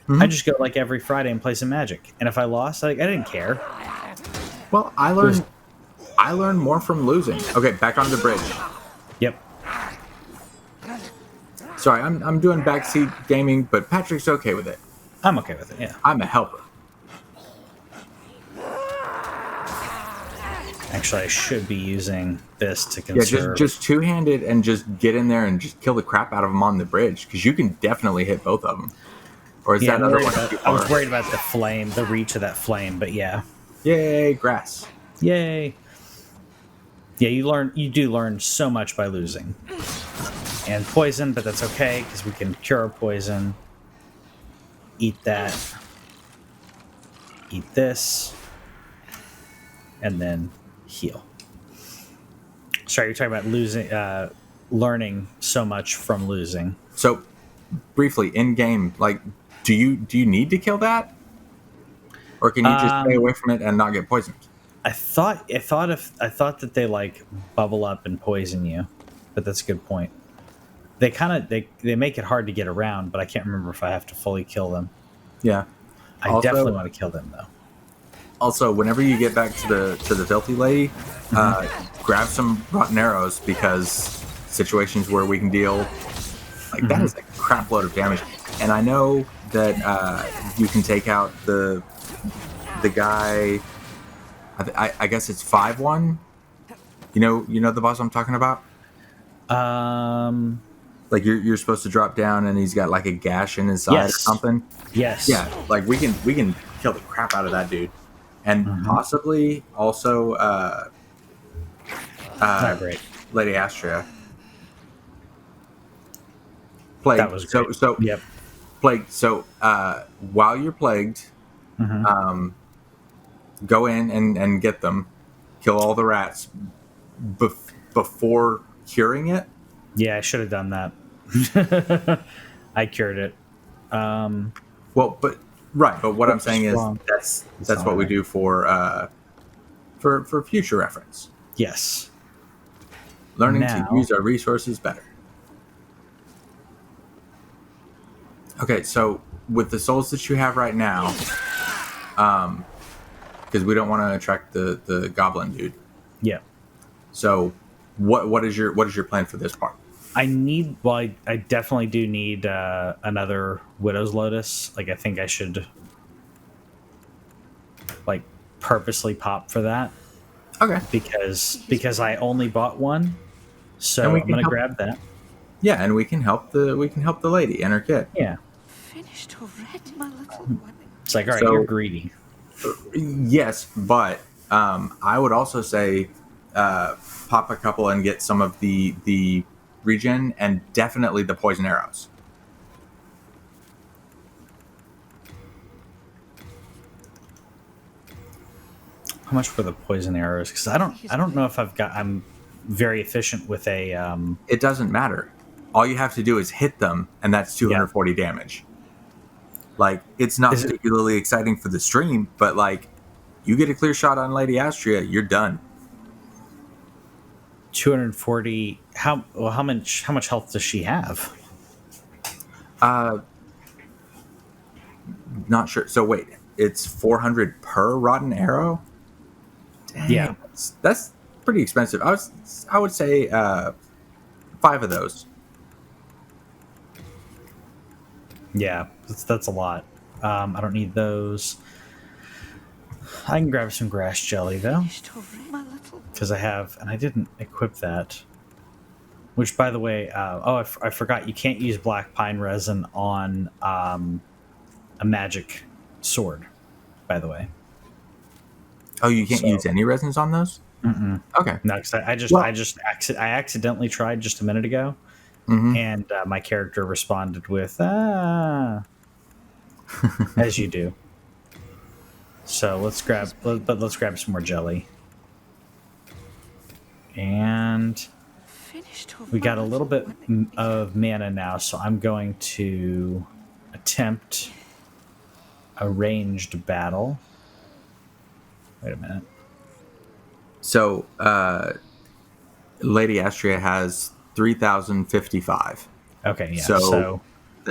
I just go like every Friday and play some Magic. And if I lost, I didn't care. Well, I learned more from losing. Okay, back on the bridge. Yep. Sorry, I'm doing backseat gaming, but Patrick's okay with it. I'm okay with it. Yeah. I'm a helper. Actually, I should be using this to Yeah, conserve. just two-handed and just get in there and just kill the crap out of them on the bridge, because you can definitely hit both of them. Or is Yeah, that other one too I was far? worried about the reach of that flame, but yeah. Yay, grass. Yay. Yeah, you do learn so much by losing. And poison, but that's okay, because we can cure our poison. Eat that. Eat this. And then heal. Sorry, you're talking about losing, learning so much from losing. So, briefly, in game, like, do you need to kill that, or can you just stay away from it and not get poisoned? I thought that they like bubble up and poison you, but that's a good point. they kind of they make it hard to get around, but I can't remember if I have to fully kill them. Yeah. I definitely want to kill them though. Also, whenever you get back to the filthy lady, grab some rotten arrows, because situations where we can deal like that is a crap load of damage. And I know that you can take out the guy. I guess it's 5-1. You know the boss I'm talking about. Like you're supposed to drop down and he's got like a gash in his side or something. Yes. Yeah, like we can kill the crap out of that dude, and possibly also Vibrate. Lady Astria. Plague. That was great. So Yep. plague. So while you're plagued, go in and get them, kill all the rats before curing it. Yeah, I should have done that. I cured it. Well, but what I'm saying is wrong. that's not what we right. do for future reference. Yes. Learning Now- to use our resources better. Okay, so with the souls that you have right now, because we don't want to attract the goblin dude. Yeah. So, what is your plan for this part? I definitely do need another Widow's Lotus. Like, I think I should like purposely pop for that Okay. because I only bought one, so And we I'm can gonna help- grab that. Yeah, and we can help the lady and her kid. Yeah. Finished already, my little one. It's like, all right, So- you're greedy. Yes, but I would also say pop a couple and get some of the regen and definitely the poison arrows. How much were the poison arrows? Because I don't know if I'm very efficient with a. It doesn't matter. All you have to do is hit them, and that's 240 damage. Like, it's not Is it- particularly exciting for the stream, but like, you get a clear shot on Lady Astria, you're done. 240. How much health does she have? Not sure. So wait, it's 400 per rotten arrow. Dang, Yeah. that's pretty expensive. I would say 5 of those. Yeah, that's a lot. I don't need those. I can grab some grass jelly though, Finished already, my little one. because I didn't equip that. Which, by the way, I forgot you can't use black pine resin on a magic sword. By the way, Oh, you can't So- use any resins on those? Okay. no, because I accidentally tried just a minute ago, Mhm. and my character responded with as you do. So let's grab some more jelly, and Finished we got a already, little bit one. of mana now. So I'm going to attempt a ranged battle. Wait a minute. So, Lady Astria has 3,055. Okay, yeah. So-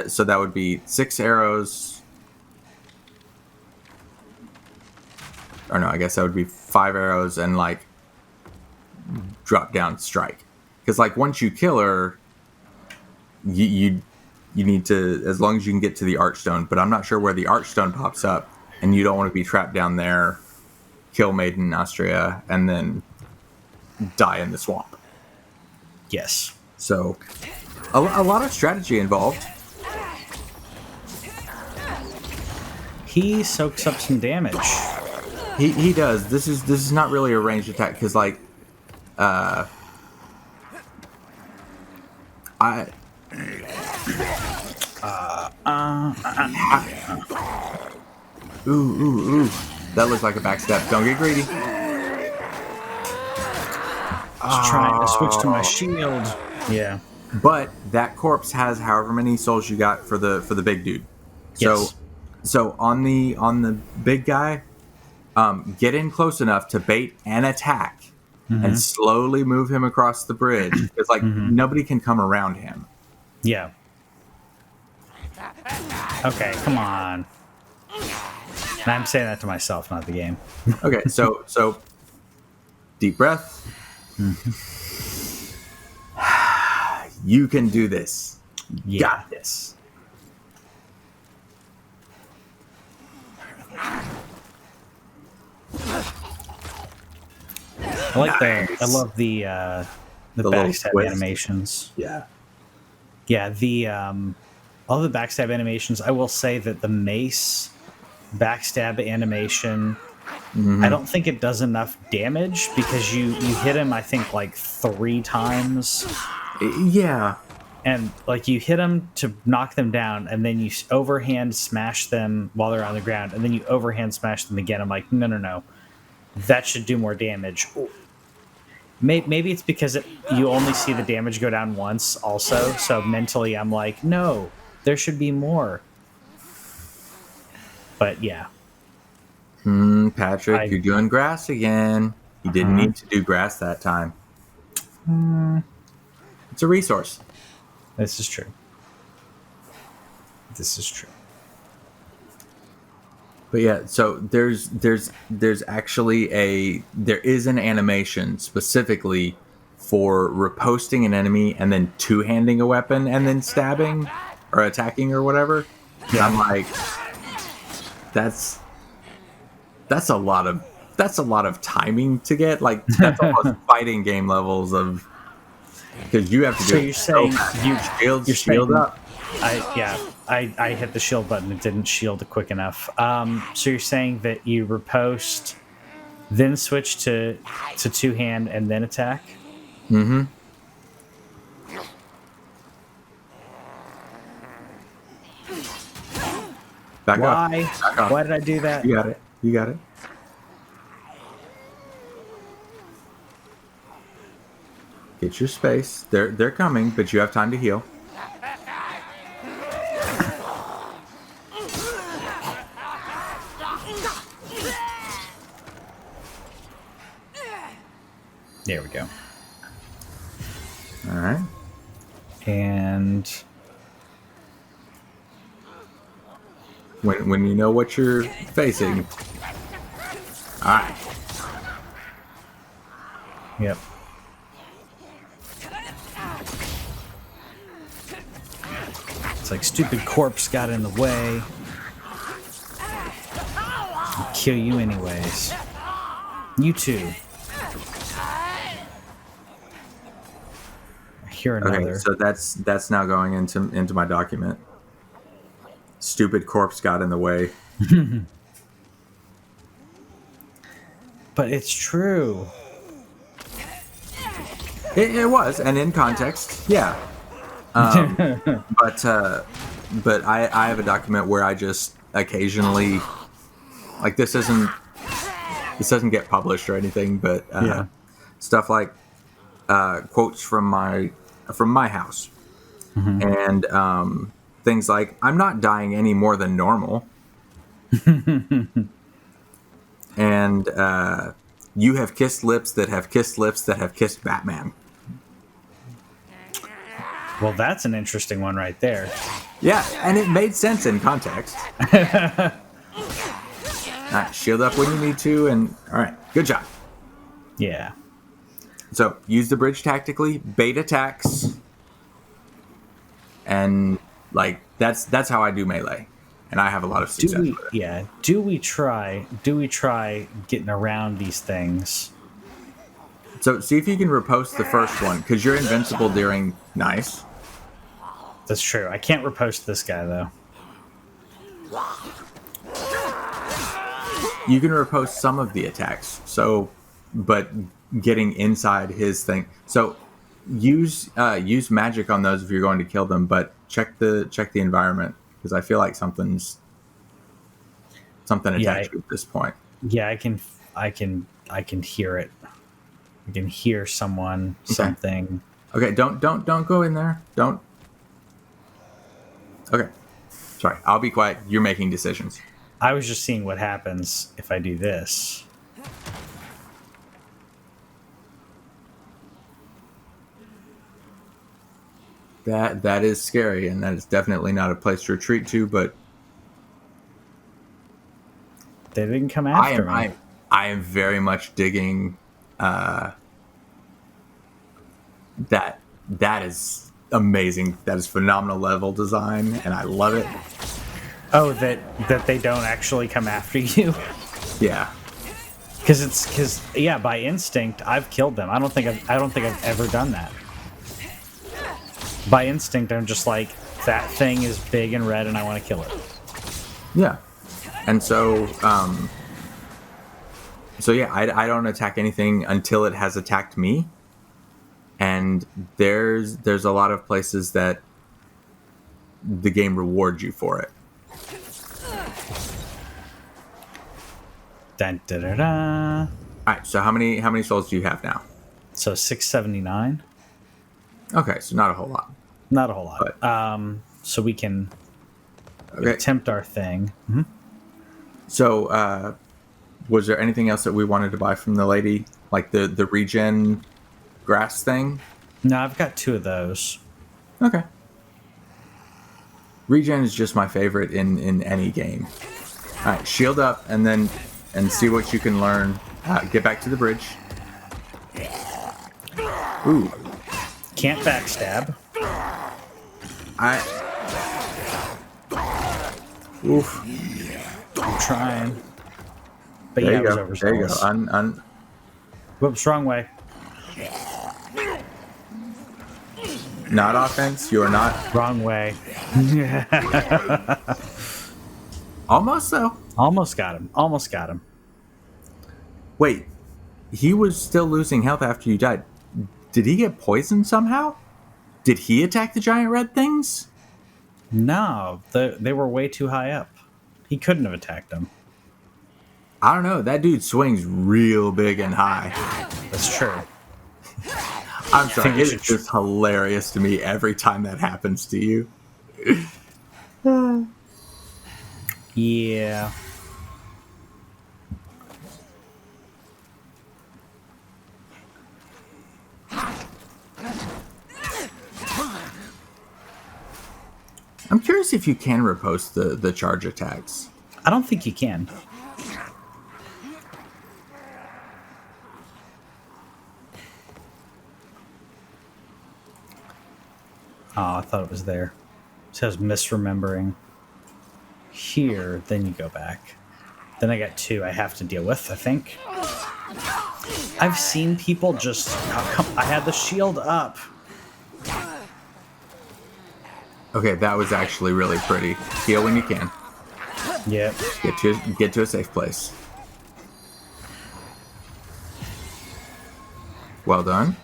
So that would be 6 arrows. Or no, I guess that would be 5 arrows and like drop down strike. Because like once you kill her, you need to, as long as you can get to the Archstone. But I'm not sure where the Archstone pops up, and you don't want to be trapped down there, kill Maiden Astria, and then die in the swamp. yes. So a lot of strategy involved. He soaks up some damage. He does. This is not really a ranged attack because like I ooh that looks like a backstep. Don't get greedy. Just trying to switch to my shield. Yeah. But that corpse has however many souls you got for the big dude. So Yes. so on the big guy, get in close enough to bait and attack, and slowly move him across the bridge. It's like nobody can come around him. Yeah. Okay, come on. And I'm saying that to myself, not the game. Okay, so deep breath. You can do this. You Yeah. got this. I like Nice. I love the The little backstab twist. animations. Yeah. Yeah, the all the backstab animations. I will say that the mace backstab animation, I don't think it does enough damage because you hit him, I think, like 3 times, Yeah. and like you hit them to knock them down, and then you overhand smash them while they're on the ground, and then you overhand smash them again. I'm like, no, no, no, that should do more damage. Maybe it's because you only see the damage go down once, also. So mentally, I'm like, no, there should be more. But yeah, Patrick, I you're doing grass again. You didn't need to do grass that time. It's a resource. this is true. This is true. But yeah, so there's actually there is an animation specifically for riposting an enemy and then two-handing a weapon and then stabbing or attacking or whatever. And Yeah. I'm like, that's a lot of timing to get. Like that's almost fighting game levels of, because you have to do So it you're so saying fast. you're Shield saying up. I hit the shield button. It didn't shield quick enough. So you're saying that you riposte, then switch to two hand and then attack. Mm-hmm. Back up. Why? Back up. Why did I do that? You got it. You got it. Get your space. They're coming, but you have time to heal. There we go. All right. And When you know what you're facing. All right. yep. It's like stupid corpse got in the way. I'll kill you anyways. You too. I hear another. Okay. So that's now going into my document. Stupid corpse got in the way. But it's true. It was, and in context, yeah. But I have a document where I just occasionally, like this doesn't get published or anything, but Yeah. stuff like quotes from my house, and things like "I'm not dying any more than normal," and "You have kissed lips that have kissed lips that have kissed Batman." Well, that's an interesting one right there. Yeah, and it made sense in context. All right, shield up when you need to, and all right, good job. Yeah. So use the bridge tactically, bait attacks, and like that's how I do melee, and I have a lot of success with it. Do we try getting around these things? So see if you can riposte the first one, because you're invincible during nice. That's true. I can't riposte this guy though. You can riposte some of the attacks. So, but getting inside his thing. So use magic on those if you're going to kill them, but check the environment, because I feel like something's attached at this point. Yeah, I can hear it. I can hear someone, something. Okay, don't go in there. Don't. Okay. Sorry, I'll be quiet. You're making decisions. I was just seeing what happens if I do this. That is scary, and that is definitely not a place to retreat to. But They didn't come I after am me. I am very much digging that. That is amazing. That is phenomenal level design, and I love it. Oh, that they don't actually come after you. Yeah, Because yeah, by instinct I've killed them. I don't think I've ever done that. By instinct I'm just like, that thing is big and red and I want to kill it. yeah, and so yeah, I don't attack anything until it has attacked me. And there's a lot of places that the game rewards you for it. Dun, da, da, da. All right, so how many souls do you have now? So 679. Okay, so not a whole lot. Not a whole lot. But So we can okay, attempt our thing. so was there anything else that we wanted to buy from the lady, like the regen grass thing? No, I've got 2 of those. Okay. Regen is just my favorite in any game. All right, shield up and see what you can learn. Get back to the bridge. Ooh, Can't backstab. oof. I'm trying. But There yeah, you it go. was There you go. overzealous. Whoops, wrong way. Not offense. You are not. Wrong way. Almost though. Almost got him. Almost got him. Wait, he was still losing health after you died. Did he get poisoned somehow? Did he attack the giant red things? No, they were way too high up. He couldn't have attacked them. I don't know. That dude swings real big and high. That's true. I'm sorry. think we It should is just hilarious to me every time that happens to you. Yeah. I'm curious if you can riposte the charge attacks. I don't think you can. Oh, I thought it was there. It says misremembering. Here, then you go back. Then I got 2 I have to deal with, I think. I've seen people just... I had the shield up. Okay, that was actually really pretty. Heal when you can. Yep. Get to a safe place. Well done.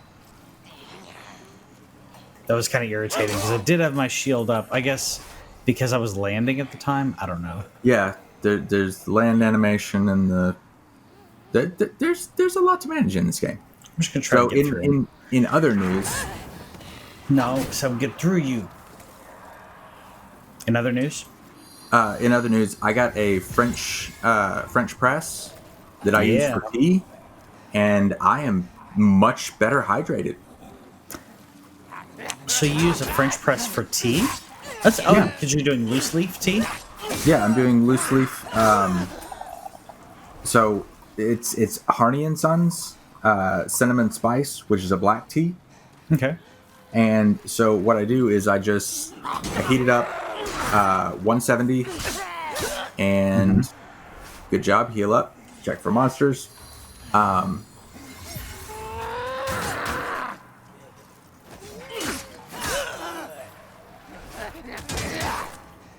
That was kind of irritating because I did have my shield up. I guess because I was landing at the time. I don't know. Yeah, there's land animation and there's a lot to manage in this game. I'm just gonna try So to get through. in other news, No, so get through you. In other news, I got a French press that I use Yeah. for tea, and I am much better hydrated. so you use a French press for tea? That's Yeah. because you're doing loose leaf tea. Yeah, I'm doing loose leaf. So it's Harney and Sons cinnamon spice, which is a black tea. Okay. And so what I do is I heat it up 170 and good job, heal up, check for monsters.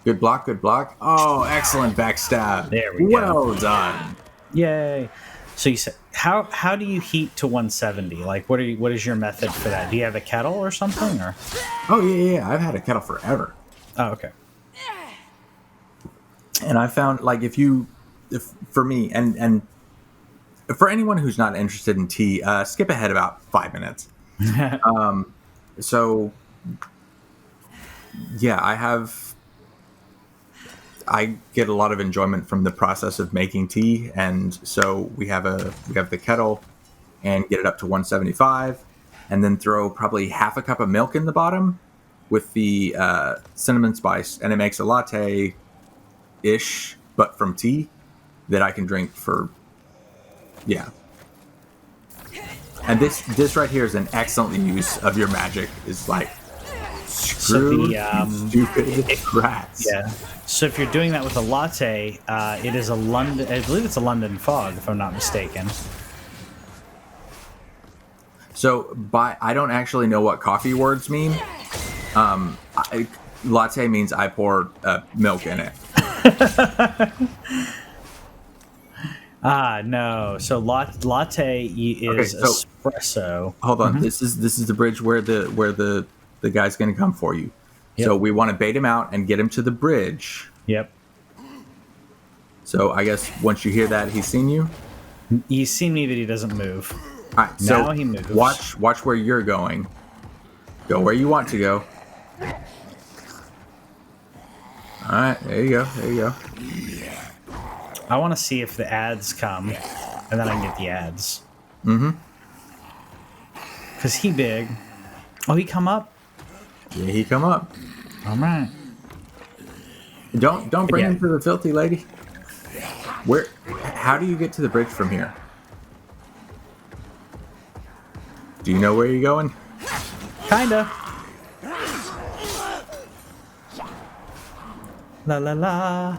Good block, good block. Oh, excellent backstab. There we go. Well done. Yay. So you said how do you heat to 170? Like what is your method for that? Do you have a kettle or something or? Oh yeah. I've had a kettle forever. Oh, okay. And I found like if for me and for anyone who's not interested in tea, skip ahead about 5 minutes. So yeah, I get a lot of enjoyment from the process of making tea, and so we have the kettle and get it up to 175, and then throw probably half a cup of milk in the bottom, with the cinnamon spice, and it makes a latte ish, but from tea that I can drink for yeah. And this right here is an excellent use of your magic. Is like So screw the you stupid rats. yeah. So if you're doing that with a latte, it is a London. I believe it's a London fog, if I'm not mistaken. So I don't actually know what coffee words mean. Latte means I pour milk in it. No. So latte is Okay, so espresso. hold on. This is the bridge where the guy's going to come for you. Yep. So we want to bait him out and get him to the bridge. Yep. So I guess once you hear that, he's seen you. He's seen me, but he doesn't move. All right. So Now he moves. Watch where you're going. Go where you want to go. All right. There you go. There you go. I want to see if the ads come, and then I can get the ads. Mm-hmm. Cause he big. Oh, he come up. Yeah, he come up. All right. Don't bring Yeah. him to the filthy lady. Where? How do you get to the bridge from here? Do you know where you're going? Kinda. La la la.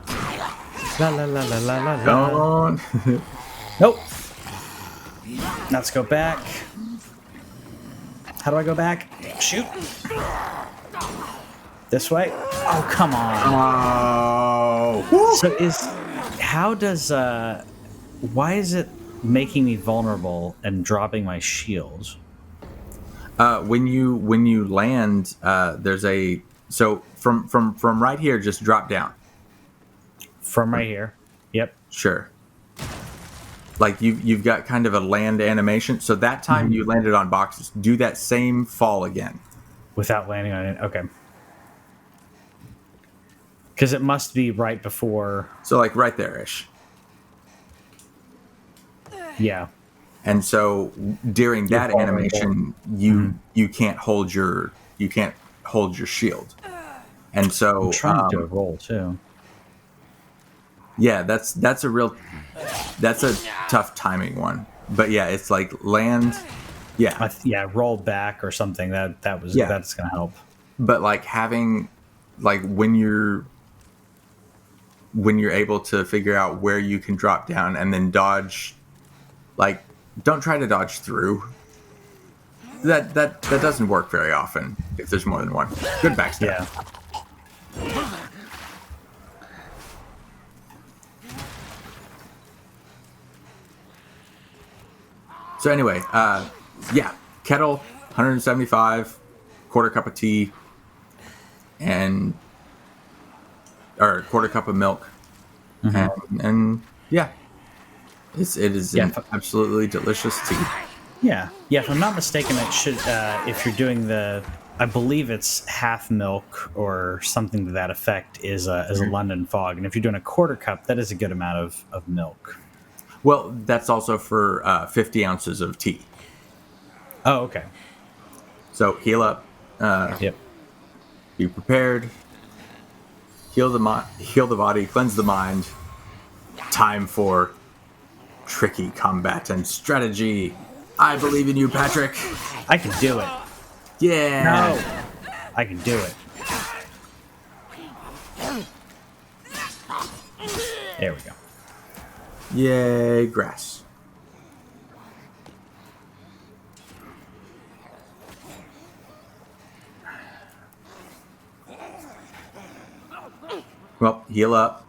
La la la la la la Go la. on. Nope. Let's go back. How do I go back? Shoot. This way? Oh, come on. Oh. So how does why is it making me vulnerable and dropping my shield? When you land, there's a from right here. Just drop down. From right here. Yep. Sure. Like you've got kind of a land animation. So that time you landed on boxes. Do that same fall again. Without landing on it. Okay. Because it must be right before. So like right there ish. Yeah. And so during that vulnerable. animation, you can't hold your shield. And so I'm trying to do a roll too. yeah, that's a tough timing one. But yeah, it's like land. Yeah, Yeah, roll back or something. That's gonna help. but like having like when you're able to figure out where you can drop down and then dodge, like don't try to dodge through. That doesn't work very often if there's more than one. Good backstab. Yeah. So anyway, yeah, kettle, 175, quarter cup of tea, or quarter cup of milk, and yeah, it is Yeah. an absolutely delicious tea. Yeah. Yeah. If I'm not mistaken, it should. If you're doing I believe it's half milk or something to that effect is a London fog, and if you're doing a quarter cup, that is a good amount of milk. Well, that's also for 50 ounces of tea. Oh, okay. So heal up, Yep. be prepared, heal the body, cleanse the mind. Time for tricky combat and strategy. I believe in you, Patrick. I can do it. Yeah. No, I can do it. There we go. Yay, grass. Well, heal up.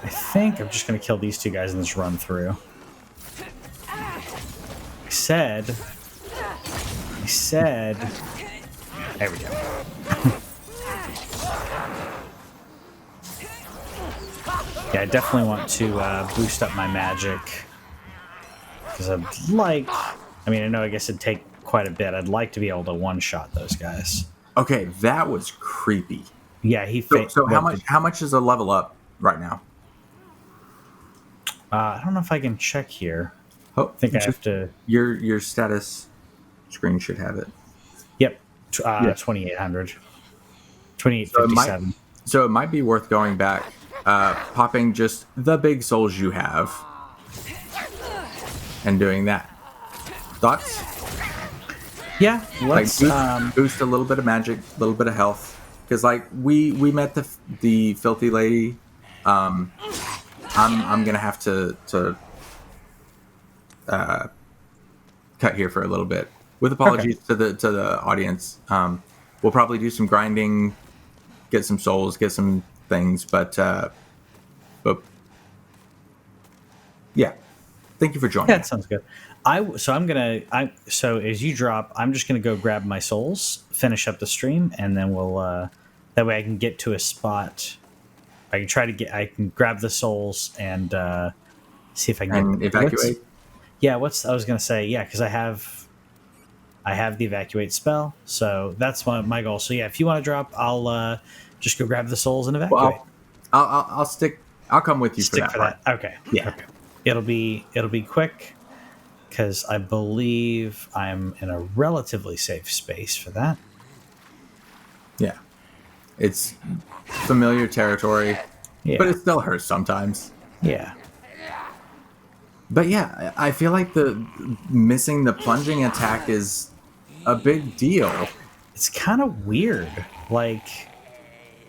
I think I'm just going to kill these two guys in this run through. I said. There we go. Yeah, I definitely want to boost up my magic. Because I'd like. I mean, I know I guess it'd take quite a bit. I'd like to be able to one-shot those guys. Okay, that was creepy. Yeah, So how much is a level up right now? I don't know if I can check here. Oh, I think I have to. your status screen should have it. Yep, Yeah. 2800, So it might 2857. so it might be worth going back, popping just the big souls you have, and doing that. Thoughts? Yeah, Like let's. boost a little bit of magic, a little bit of health, because like we met the filthy lady. I'm gonna have to cut here for a little bit. With Okay. apologies to the audience. We'll probably do some grinding, get some souls, get some things, but yeah. Thank you for Yeah, joining. that sounds good. So as you drop, I'm just gonna go grab my souls, finish up the stream, and then we'll. That way, I can get to a spot. I can grab the souls and see if I can get. And evacuate. What's I was gonna say? Yeah, because I have the evacuate spell, so that's my goal. So yeah, if you want to drop, I'll just go grab the souls and evacuate. Well, I'll stick. I'll come with you for Stick that for part. that. Okay. Yeah. Okay. It'll be quick because I believe I'm in a relatively safe space for that. Yeah. It's familiar territory, Yeah. but it still hurts sometimes. Yeah. But yeah, I feel like the missing the plunging attack is a big deal. It's kind of weird. Like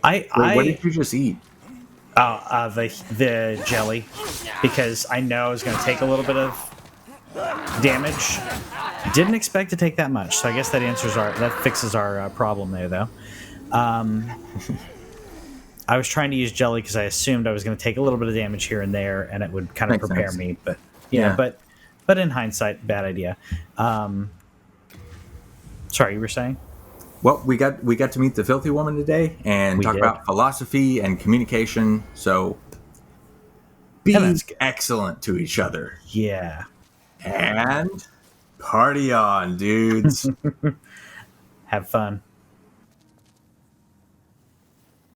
Wait, what did you just eat? the jelly, because I know it's going to take a little bit of damage. Didn't expect to take that much, so I guess that fixes our problem there, though. I was trying to use jelly because I assumed I was going to take a little bit of damage here and there, and it would kind of Makes prepare sense. me. But Yeah. but in hindsight, bad idea. Sorry, you were saying? Well, we got to meet the filthy woman today and We talk did. about philosophy and communication. So be And that's good. excellent to each other Yeah. and party on, dudes. Have fun.